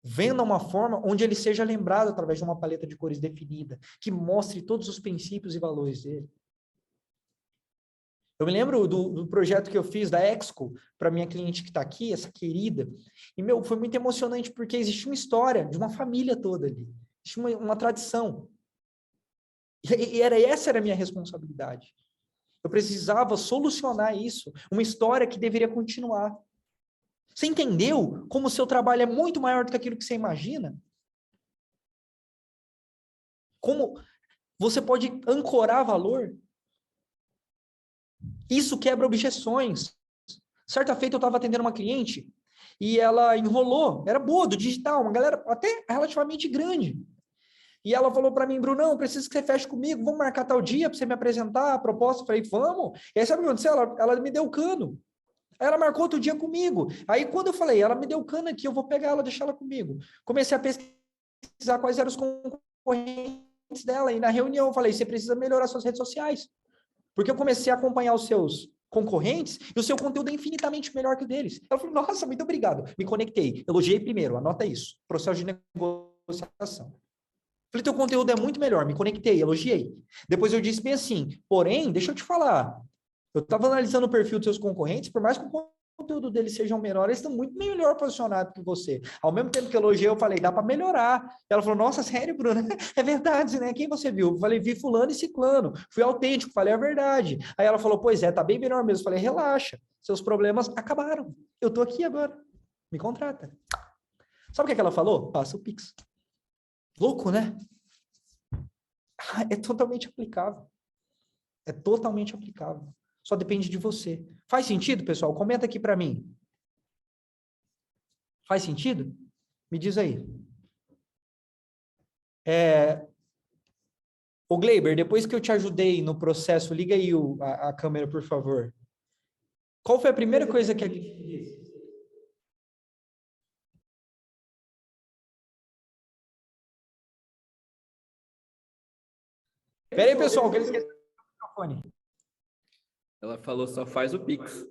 Venda uma forma onde ele seja lembrado através de uma paleta de cores definida, que mostre todos os princípios e valores dele. Eu me lembro do projeto que eu fiz da Exco para minha cliente que está aqui, essa querida, e foi muito emocionante porque existia uma história de uma família toda ali, existia uma tradição. Essa era a minha responsabilidade. Eu precisava solucionar isso, uma história que deveria continuar. Você entendeu como o seu trabalho é muito maior do que aquilo que você imagina? Como você pode ancorar valor? Isso quebra objeções. Certa feita eu estava atendendo uma cliente e ela enrolou, era boa, do digital, uma galera até relativamente grande. E ela falou para mim, Brunão, preciso que você feche comigo, vamos marcar tal dia para você me apresentar a proposta. Eu falei, vamos. E aí sabe o que aconteceu? Ela me deu o cano. Aí ela marcou outro dia comigo. Aí quando eu falei, ela me deu o cano aqui, eu vou pegar ela, deixar ela comigo. Comecei a pesquisar quais eram os concorrentes dela. E na reunião eu falei, você precisa melhorar suas redes sociais. Porque eu comecei a acompanhar os seus concorrentes e o seu conteúdo é infinitamente melhor que o deles. Ela falou, nossa, muito obrigado. Me conectei. Elogiei primeiro, anota isso. Processo de negociação. Falei, teu conteúdo é muito melhor, me conectei, elogiei. Depois eu disse bem assim, porém, deixa eu te falar, eu estava analisando o perfil dos seus concorrentes, por mais que o conteúdo deles seja menor, eles estão muito melhor posicionados que você. Ao mesmo tempo que eu elogiei, eu falei, dá para melhorar. Ela falou, nossa, sério, Bruna? É verdade, né? Quem você viu? Eu falei, vi fulano e ciclano. Fui autêntico, falei a verdade. Aí ela falou, pois é, tá bem melhor mesmo. Eu falei, relaxa, seus problemas acabaram. Eu tô aqui agora, me contrata. Sabe o que ela falou? Passa o Pix. Louco, né? É totalmente aplicável. É totalmente aplicável. Só depende de você. Faz sentido, pessoal? Comenta aqui para mim. Faz sentido? Me diz aí. Ô Gleiber, depois que eu te ajudei no processo, liga aí a câmera, por favor. Qual foi a primeira coisa que a gente disse? Pera aí, pessoal, que eles esqueceram o microfone. Ela falou, só faz o Pix.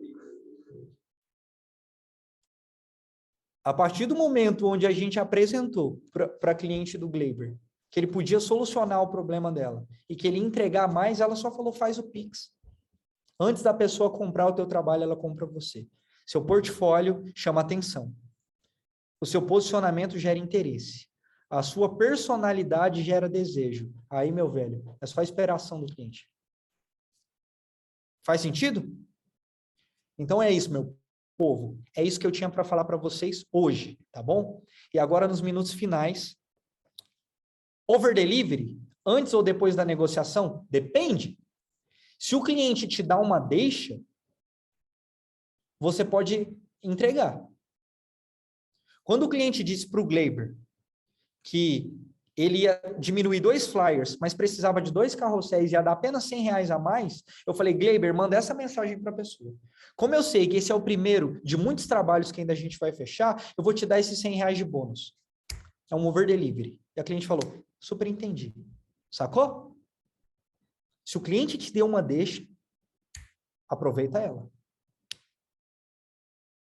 A partir do momento onde a gente apresentou para a cliente do Gleiber que ele podia solucionar o problema dela e que ele ia entregar mais, ela só falou, faz o Pix. Antes da pessoa comprar o teu trabalho, ela compra você. Seu portfólio chama atenção. O seu posicionamento gera interesse. A sua personalidade gera desejo. Aí, meu velho, é só a esperação do cliente. Faz sentido? Então é isso, meu povo. É isso que eu tinha para falar para vocês hoje, tá bom? E agora, nos minutos finais, over delivery, antes ou depois da negociação? Depende. Se o cliente te dá uma deixa, você pode entregar. Quando o cliente disse para o Gleiber que ele ia diminuir 2 flyers, mas precisava de 2 carrosséis e ia dar apenas R$100 a mais, eu falei, Gleiber, manda essa mensagem para a pessoa. Como eu sei que esse é o primeiro de muitos trabalhos que ainda a gente vai fechar, eu vou te dar esses R$100 de bônus. É um over delivery. E a cliente falou, super entendi. Sacou? Se o cliente te deu uma deixa, aproveita ela.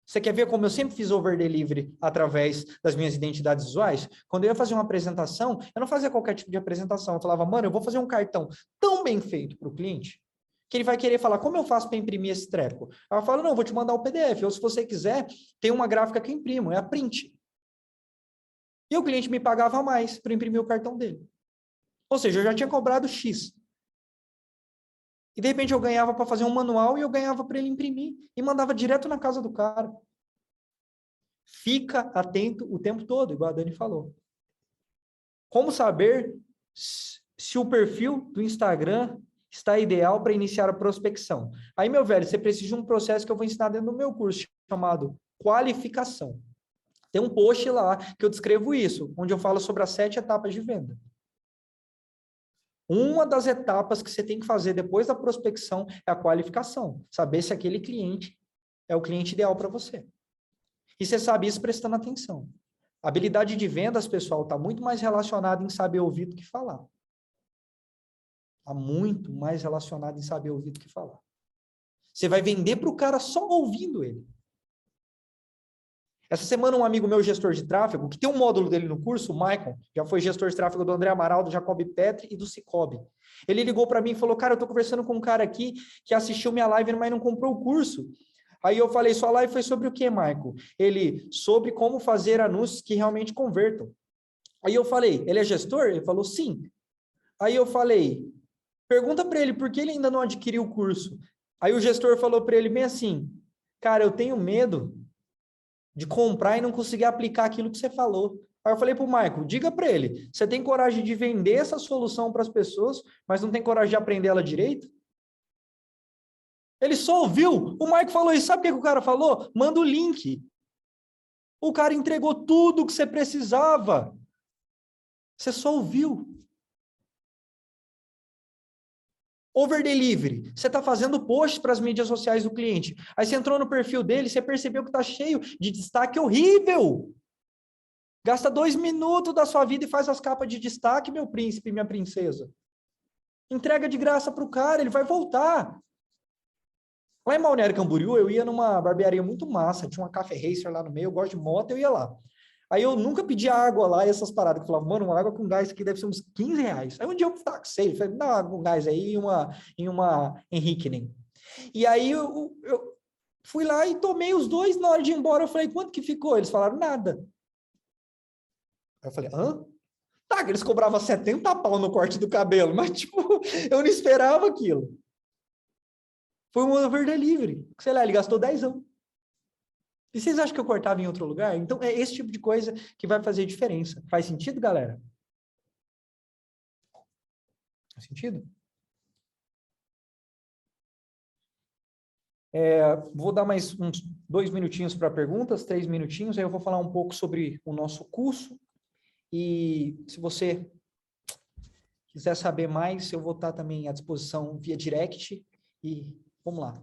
Você quer ver como eu sempre fiz over delivery através das minhas identidades visuais? Quando eu ia fazer uma apresentação, eu não fazia qualquer tipo de apresentação. Eu falava, mano, eu vou fazer um cartão tão bem feito para o cliente que ele vai querer falar, como eu faço para imprimir esse treco? Aí eu falo, não, vou te mandar o PDF. Ou se você quiser, tem uma gráfica que eu imprimo, é a print. E o cliente me pagava mais para imprimir o cartão dele. Ou seja, eu já tinha cobrado X. E de repente eu ganhava para fazer um manual e eu ganhava para ele imprimir e mandava direto na casa do cara. Fica atento o tempo todo, igual a Dani falou. Como saber se o perfil do Instagram está ideal para iniciar a prospecção? Aí, meu velho, você precisa de um processo que eu vou ensinar dentro do meu curso, chamado qualificação. Tem um post lá que eu descrevo isso, onde eu falo sobre as 7 etapas de venda. Uma das etapas que você tem que fazer depois da prospecção é a qualificação. Saber se aquele cliente é o cliente ideal para você. E você sabe isso prestando atenção. A habilidade de vendas, pessoal, está muito mais relacionada em saber ouvir do que falar. Está muito mais relacionado em saber ouvir do que falar. Você vai vender para o cara só ouvindo ele. Essa semana, um amigo meu, gestor de tráfego, que tem um módulo dele no curso, o Maicon, já foi gestor de tráfego do André Amaral, do Jacob Petri e do Cicobi. Ele ligou para mim e falou, cara, eu estou conversando com um cara aqui que assistiu minha live, mas não comprou o curso. Aí eu falei, sua live foi sobre o quê, Maicon? Ele, sobre como fazer anúncios que realmente convertam. Aí eu falei, ele é gestor? Ele falou, sim. Aí eu falei, pergunta para ele por que ele ainda não adquiriu o curso. Aí o gestor falou para ele bem assim, cara, eu tenho medo de comprar e não conseguir aplicar aquilo que você falou. Aí eu falei para o Michael, diga para ele, você tem coragem de vender essa solução para as pessoas, mas não tem coragem de aprender ela direito? Ele só ouviu, o Michael falou isso, sabe o que o cara falou? Manda o link. O cara entregou tudo o que você precisava. Você só ouviu. Over delivery. Você está fazendo post para as mídias sociais do cliente. Aí você entrou no perfil dele, você percebeu que está cheio de destaque horrível. Gasta 2 minutos da sua vida e faz as capas de destaque, meu príncipe e minha princesa. Entrega de graça para o cara, ele vai voltar. Lá em Balneário Camboriú, eu ia numa barbearia muito massa, tinha uma Café Racer lá no meio, eu gosto de moto, eu ia lá. Aí eu nunca pedi água lá, essas paradas, que eu falava, mano, uma água com gás aqui deve ser uns 15 reais. Aí um dia eu tava com sede, falei, dá uma água com gás aí em uma Henrique. E aí eu fui lá e tomei os dois, na hora de ir embora eu falei, quanto que ficou? Eles falaram, nada. Aí eu falei, hã? Tá, que eles cobravam 70 pau no corte do cabelo, mas tipo, eu não esperava aquilo. Foi um over delivery. Sei lá, ele gastou 10 anos. E vocês acham que eu cortava em outro lugar? Então, é esse tipo de coisa que vai fazer diferença. Faz sentido, galera? Faz sentido? Vou dar mais uns 2 minutinhos para perguntas, 3 minutinhos, aí eu vou falar um pouco sobre o nosso curso. E se você quiser saber mais, eu vou estar também à disposição via direct. E vamos lá.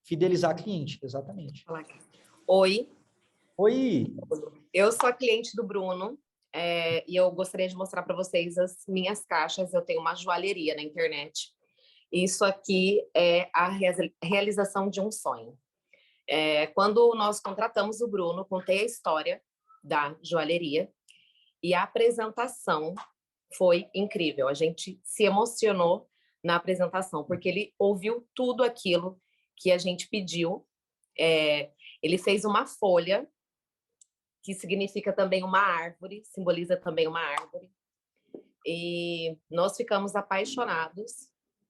Fidelizar cliente, exatamente. Oi. Oi! Eu sou a cliente do Bruno e eu gostaria de mostrar para vocês as minhas caixas. Eu tenho uma joalheria na internet. Isso aqui é a realização de um sonho. Quando nós contratamos o Bruno, contei a história da joalheria e a apresentação foi incrível. A gente se emocionou na apresentação, porque ele ouviu tudo aquilo que a gente pediu. Ele fez uma folha, que significa também uma árvore, simboliza também uma árvore. E nós ficamos apaixonados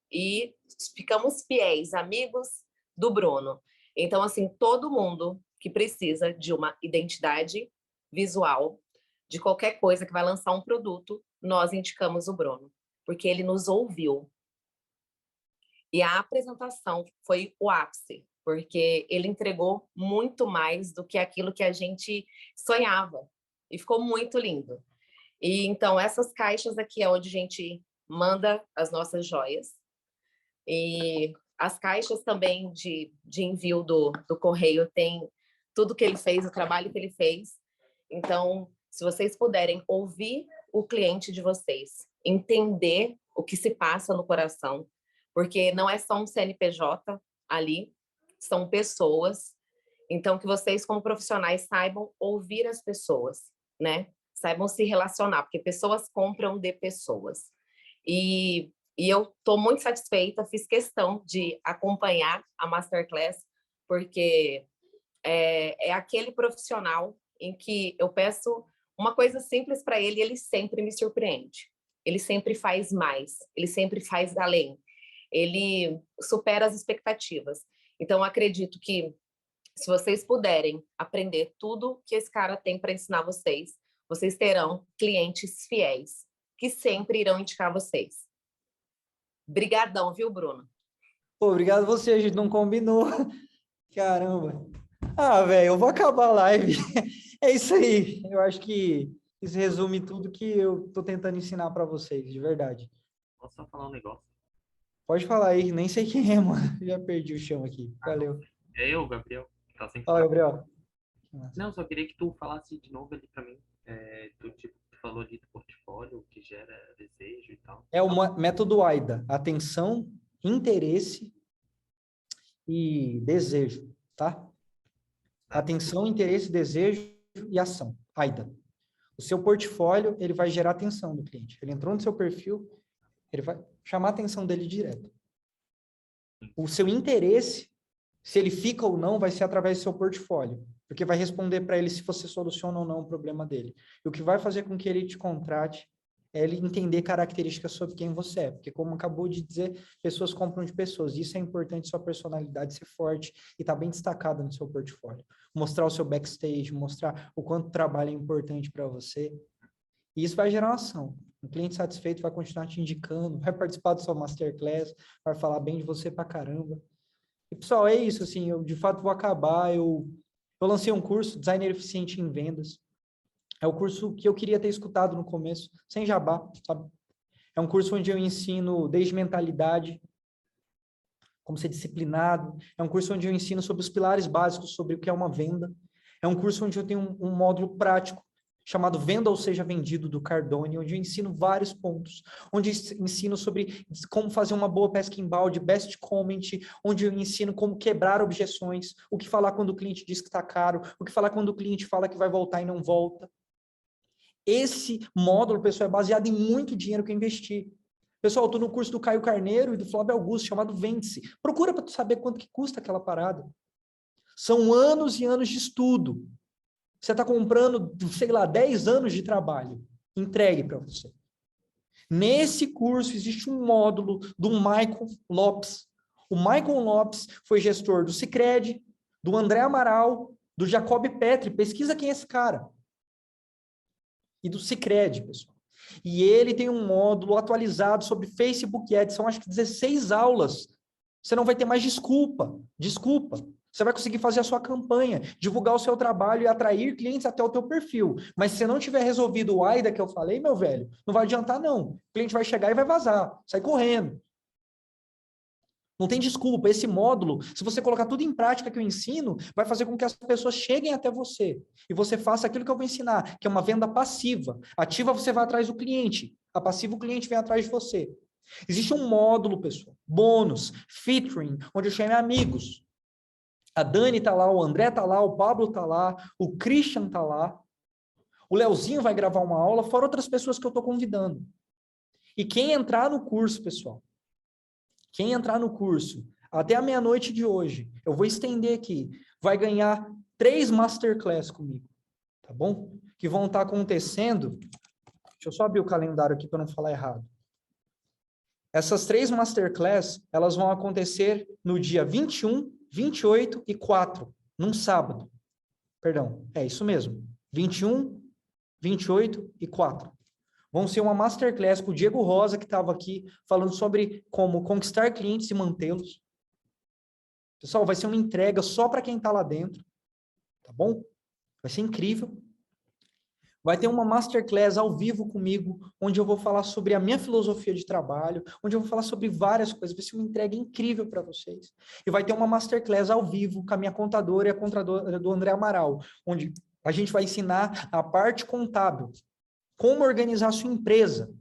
e ficamos fiéis, amigos do Bruno. Então, assim, todo mundo que precisa de uma identidade visual, de qualquer coisa que vai lançar um produto, nós indicamos o Bruno, porque ele nos ouviu. E a apresentação foi o ápice, porque ele entregou muito mais do que aquilo que a gente sonhava. E ficou muito lindo. E então, essas caixas aqui é onde a gente manda as nossas joias. E as caixas também de envio do correio tem tudo que ele fez, o trabalho que ele fez. Então, se vocês puderem ouvir o cliente de vocês, entender o que se passa no coração, porque não é só um CNPJ ali, são pessoas. Então, que vocês, como profissionais, saibam ouvir as pessoas, né? Saibam se relacionar, porque pessoas compram de pessoas. E eu estou muito satisfeita, fiz questão de acompanhar a Masterclass, porque é aquele profissional em que eu peço uma coisa simples para ele e ele sempre me surpreende. Ele sempre faz mais, ele sempre faz além. Ele supera as expectativas. Então, acredito que se vocês puderem aprender tudo que esse cara tem para ensinar vocês, vocês terão clientes fiéis, que sempre irão indicar vocês. Brigadão, viu, Bruno? Pô, obrigado você, a gente não combinou. Caramba. Ah, velho, eu vou acabar a live. É isso aí. Eu acho que isso resume tudo que eu tô tentando ensinar para vocês, de verdade. Posso só falar um negócio? Pode falar aí, nem sei quem é, mano. Já perdi o chão aqui. Valeu. É eu, Gabriel. Tá sem Fala, Gabriel. Não, só queria que tu falasse de novo ali pra mim. Tu falou ali do portfólio, que gera desejo e tal. É o método AIDA. Atenção, interesse e desejo, tá? Atenção, interesse, desejo e ação. AIDA. O seu portfólio, ele vai gerar atenção do cliente. Ele entrou no seu perfil, ele vai chamar a atenção dele direto. O seu interesse, se ele fica ou não, vai ser através do seu portfólio, porque vai responder para ele se você soluciona ou não o problema dele. E o que vai fazer com que ele te contrate é ele entender características sobre quem você é, porque como acabou de dizer, pessoas compram de pessoas, isso é importante, sua personalidade ser forte e estar bem destacada no seu portfólio. Mostrar o seu backstage, mostrar o quanto o trabalho é importante para você, e isso vai gerar uma ação. Um cliente satisfeito vai continuar te indicando, vai participar do seu Masterclass, vai falar bem de você pra caramba. E, pessoal, é isso, assim, eu de fato vou acabar, eu lancei um curso, Designer Eficiente em Vendas, É o curso que eu queria ter escutado no começo, sem jabá, sabe? É um curso onde eu ensino desde mentalidade, como ser disciplinado. É um curso onde eu ensino sobre os pilares básicos, sobre o que é uma venda. É um curso onde eu tenho um módulo prático, chamado Venda ou Seja Vendido, do Cardone, onde eu ensino vários pontos, onde eu ensino sobre como fazer uma boa pesca em balde, best comment, onde eu ensino como quebrar objeções, o que falar quando o cliente diz que está caro, o que falar quando o cliente fala que vai voltar e não volta. Esse módulo, pessoal, é baseado em muito dinheiro que eu investi. Pessoal, eu estou no curso do Caio Carneiro e do Flávio Augusto, chamado Vende-se. Procura para tu saber quanto que custa aquela parada. São anos e anos de estudo. Você está comprando, sei lá, 10 anos de trabalho. Entregue para você. Nesse curso existe um módulo do Michael Lopes. O Michael Lopes foi gestor do Sicredi, do André Amaral, do Jacob Petri. Pesquisa quem é esse cara. E do Sicredi, pessoal. E ele tem um módulo atualizado sobre Facebook Ads. São, acho que, 16 aulas. Você não vai ter mais desculpa. Desculpa. Você vai conseguir fazer a sua campanha, divulgar o seu trabalho e atrair clientes até o teu perfil. Mas se você não tiver resolvido o AIDA que eu falei, meu velho, não vai adiantar, não. O cliente vai chegar e vai vazar. Sai correndo. Não tem desculpa. Esse módulo, se você colocar tudo em prática que eu ensino, vai fazer com que as pessoas cheguem até você. E você faça aquilo que eu vou ensinar, que é uma venda passiva. Ativa, você vai atrás do cliente. A passiva, o cliente vem atrás de você. Existe um módulo, pessoal, bônus, featuring, onde eu chamo amigos. A Dani está lá, o André está lá, o Pablo está lá, o Christian está lá. O Leozinho vai gravar uma aula, fora outras pessoas que eu estou convidando. E quem entrar no curso, pessoal, quem entrar no curso até a meia-noite de hoje, eu vou estender aqui, vai ganhar 3 masterclass comigo, tá bom? Que vão estar acontecendo. Deixa eu só abrir o calendário aqui para não falar errado. Essas 3 masterclass, elas vão acontecer no dia 21, 28 e 4, num sábado. Perdão, é isso mesmo. 21, 28 e 4. Vão ser uma masterclass com o Diego Rosa, que estava aqui, falando sobre como conquistar clientes e mantê-los. Pessoal, vai ser uma entrega só para quem está lá dentro, tá bom? Vai ser incrível. Vai ter uma masterclass ao vivo comigo, onde eu vou falar sobre a minha filosofia de trabalho, onde eu vou falar sobre várias coisas. Vai ser uma entrega incrível para vocês. E vai ter uma masterclass ao vivo com a minha contadora e a contadora do André Amaral, onde a gente vai ensinar a parte contábil, como organizar a sua empresa,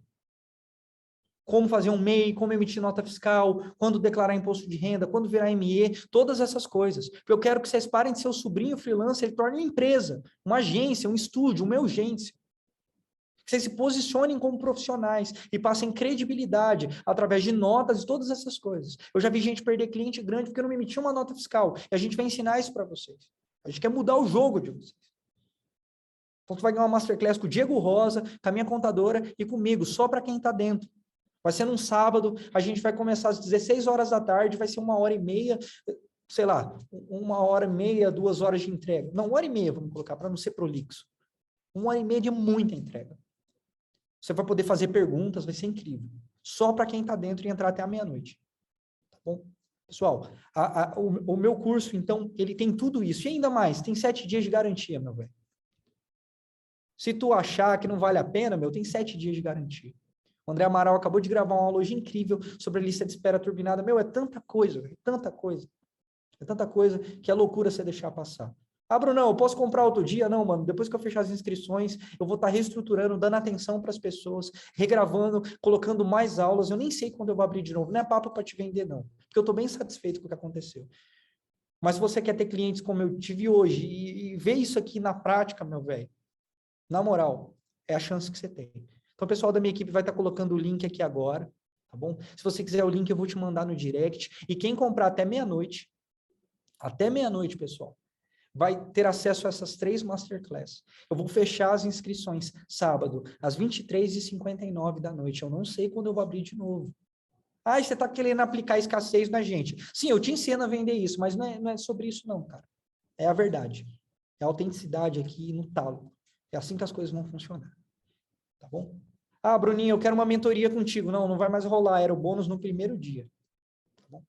como fazer um MEI, como emitir nota fiscal, quando declarar imposto de renda, quando virar ME, todas essas coisas. Porque eu quero que vocês parem de ser o sobrinho freelancer e tornem uma empresa, uma agência, um estúdio, uma urgência. Que vocês se posicionem como profissionais e passem credibilidade através de notas e todas essas coisas. Eu já vi gente perder cliente grande porque não me emitiu uma nota fiscal. E a gente vai ensinar isso para vocês. A gente quer mudar o jogo de vocês. Então, tu vai ganhar uma masterclass com o Diego Rosa, com a minha contadora e comigo, só para quem está dentro. Vai ser num sábado, a gente vai começar às 16 horas da tarde, vai ser 1h30, sei lá, 1h30, 2 horas de entrega. Não, 1h30, vamos colocar, para não ser prolixo. 1h30 de muita entrega. Você vai poder fazer perguntas, vai ser incrível. Só para quem está dentro e entrar até a meia-noite. Tá bom? Pessoal, o meu curso, então, ele tem tudo isso. E ainda mais, tem 7 dias de garantia, meu velho. Se tu achar que não vale a pena, meu, tem 7 dias de garantia. O André Amaral acabou de gravar uma aula hoje incrível sobre a lista de espera turbinada. Meu, é tanta coisa, velho, tanta coisa. É tanta coisa que é loucura você deixar passar. Ah, Brunão, eu posso comprar outro dia? Não, mano. Depois que eu fechar as inscrições, eu vou estar reestruturando, dando atenção para as pessoas, regravando, colocando mais aulas. Eu nem sei quando eu vou abrir de novo. Não é papo para te vender, não. Porque eu estou bem satisfeito com o que aconteceu. Mas se você quer ter clientes como eu tive hoje e ver isso aqui na prática, meu velho, na moral, é a chance que você tem. Então, o pessoal da minha equipe vai estar colocando o link aqui agora, tá bom? Se você quiser o link, eu vou te mandar no direct. E quem comprar até meia-noite, pessoal, vai ter acesso a essas 3 masterclass. Eu vou fechar as inscrições sábado, às 23h59 da noite. Eu não sei quando eu vou abrir de novo. Ah, você está querendo aplicar escassez na gente. Sim, eu te ensino a vender isso, mas não é sobre isso não, cara. É a verdade. É a autenticidade aqui no talo. É assim que as coisas vão funcionar. Tá bom? Ah, Bruninho, eu quero uma mentoria contigo. Não vai mais rolar. Era o bônus no primeiro dia. Tá bom?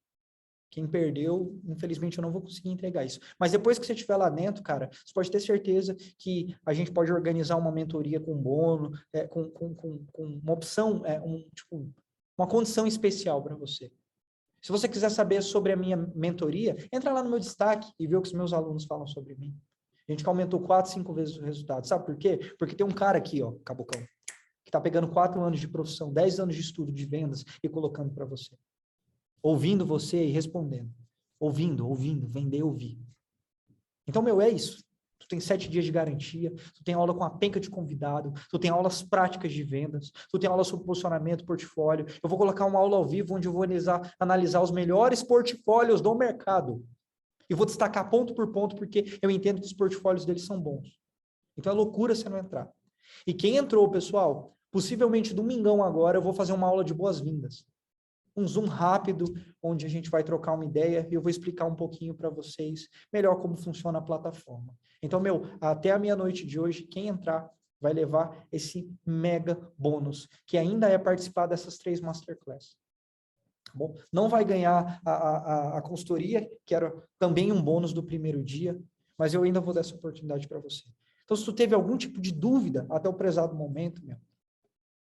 Quem perdeu, infelizmente, eu não vou conseguir entregar isso. Mas depois que você estiver lá dentro, cara, você pode ter certeza que a gente pode organizar uma mentoria com bônus, com uma opção, tipo, uma condição especial para você. Se você quiser saber sobre a minha mentoria, entra lá no meu destaque e vê o que os meus alunos falam sobre mim. A gente aumentou 4, 5 vezes o resultado. Sabe por quê? Porque tem um cara aqui, ó, Cabocão, que está pegando 4 anos de profissão, 10 anos de estudo de vendas e colocando para você. Ouvindo você e respondendo. Ouvindo, vender, ouvir. Então, é isso. Tu tem 7 dias de garantia, tu tem aula com a penca de convidado, tu tem aulas práticas de vendas, tu tem aula sobre posicionamento, portfólio. Eu vou colocar uma aula ao vivo onde eu vou analisar os melhores portfólios do mercado. E vou destacar ponto por ponto, porque eu entendo que os portfólios deles são bons. Então, é loucura você não entrar. E quem entrou, pessoal, possivelmente domingão agora, eu vou fazer uma aula de boas-vindas. Um Zoom rápido, onde a gente vai trocar uma ideia e eu vou explicar um pouquinho para vocês melhor como funciona a plataforma. Então, até a meia-noite de hoje, quem entrar vai levar esse mega bônus, que ainda é participar dessas 3 masterclass. Tá bom? Não vai ganhar a consultoria, que era também um bônus do primeiro dia, mas eu ainda vou dar essa oportunidade para você. Então, se tu teve algum tipo de dúvida até o prezado momento,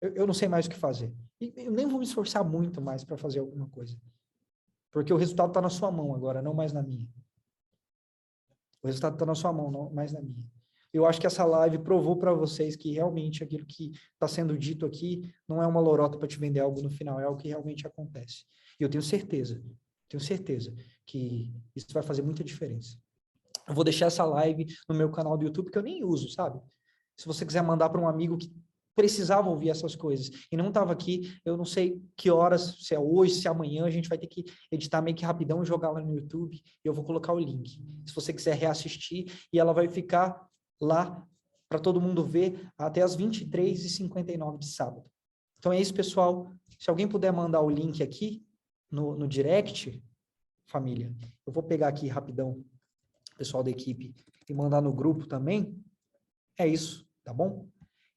eu não sei mais o que fazer. E eu nem vou me esforçar muito mais para fazer alguma coisa. Porque o resultado está na sua mão agora, não mais na minha. O resultado está na sua mão, não mais na minha. Eu acho que essa live provou para vocês que realmente aquilo que está sendo dito aqui não é uma lorota para te vender algo no final, é algo que realmente acontece. E eu tenho certeza que isso vai fazer muita diferença. Eu vou deixar essa live no meu canal do YouTube, que eu nem uso, sabe? Se você quiser mandar para um amigo que precisava ouvir essas coisas e não estava aqui, eu não sei que horas, se é hoje, se é amanhã, a gente vai ter que editar meio que rapidão e jogar lá no YouTube e eu vou colocar o link. Se você quiser reassistir, e ela vai ficar lá para todo mundo ver até as 23h59 de sábado. Então é isso, pessoal. Se alguém puder mandar o link aqui no direct, família, eu vou pegar aqui rapidão, pessoal da equipe, e mandar no grupo também. É isso, tá bom?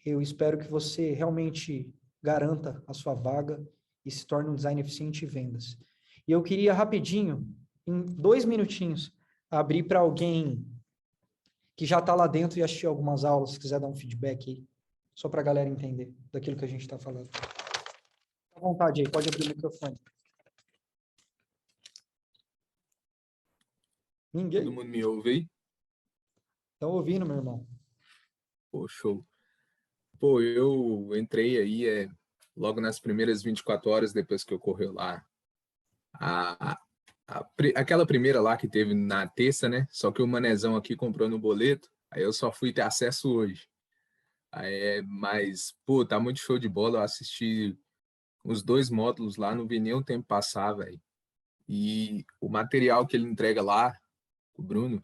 Eu espero que você realmente garanta a sua vaga e se torne um designer eficiente em vendas. E eu queria rapidinho, em 2 minutinhos, abrir para alguém que já está lá dentro e assistiu algumas aulas, se quiser dar um feedback aí, só para a galera entender daquilo que a gente está falando. Fica à vontade aí, pode abrir o microfone. Ninguém? Todo mundo me ouve aí? Estão ouvindo, meu irmão? Pô, show. Pô, eu entrei aí logo nas primeiras 24 horas depois que ocorreu lá aquela primeira lá que teve na terça, né? Só que o manezão aqui comprou no boleto, aí eu só fui ter acesso hoje. Mas, pô, tá muito show de bola. Eu assisti os 2 módulos lá, não vi nem o tempo passar, velho. E o material que ele entrega lá, o Bruno,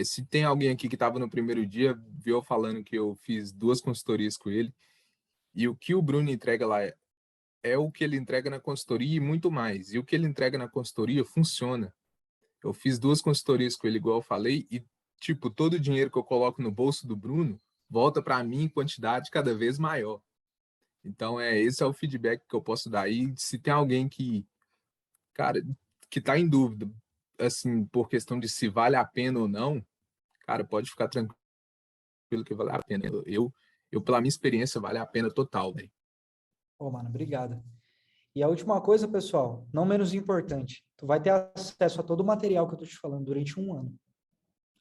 se tem alguém aqui que estava no primeiro dia, viu eu falando que eu fiz 2 consultorias com ele, e o que o Bruno entrega lá é o que ele entrega na consultoria e muito mais. E o que ele entrega na consultoria funciona. Eu fiz 2 consultorias com ele, igual eu falei, e, tipo, todo o dinheiro que eu coloco no bolso do Bruno volta para mim em quantidade cada vez maior. Então, esse é o feedback que eu posso dar. E se tem alguém que, cara, que tá em dúvida, assim, por questão de se vale a pena ou não, cara, pode ficar tranquilo que vale a pena. Eu pela minha experiência, vale a pena total, velho. Ô, mano, obrigado. E a última coisa, pessoal, não menos importante, tu vai ter acesso a todo o material que eu tô te falando durante 1 ano.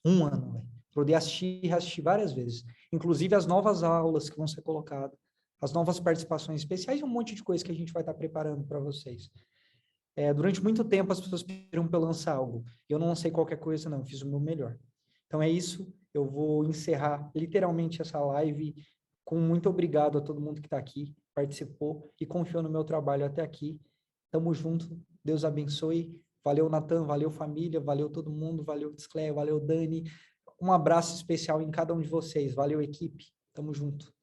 1 ano, velho. Poder assistir e reassistir várias vezes. Inclusive as novas aulas que vão ser colocadas, as novas participações especiais e um monte de coisa que a gente vai estar preparando para vocês. Durante muito tempo as pessoas pediram para eu lançar algo. Eu não lancei qualquer coisa, não. Eu fiz o meu melhor. Então é isso. Eu vou encerrar literalmente essa live com muito obrigado a todo mundo que está aqui, participou e confiou no meu trabalho até aqui. Tamo junto. Deus abençoe. Valeu, Natan. Valeu, família. Valeu todo mundo. Valeu, Tiscleia. Valeu, Dani. Um abraço especial em cada um de vocês. Valeu, equipe. Tamo junto.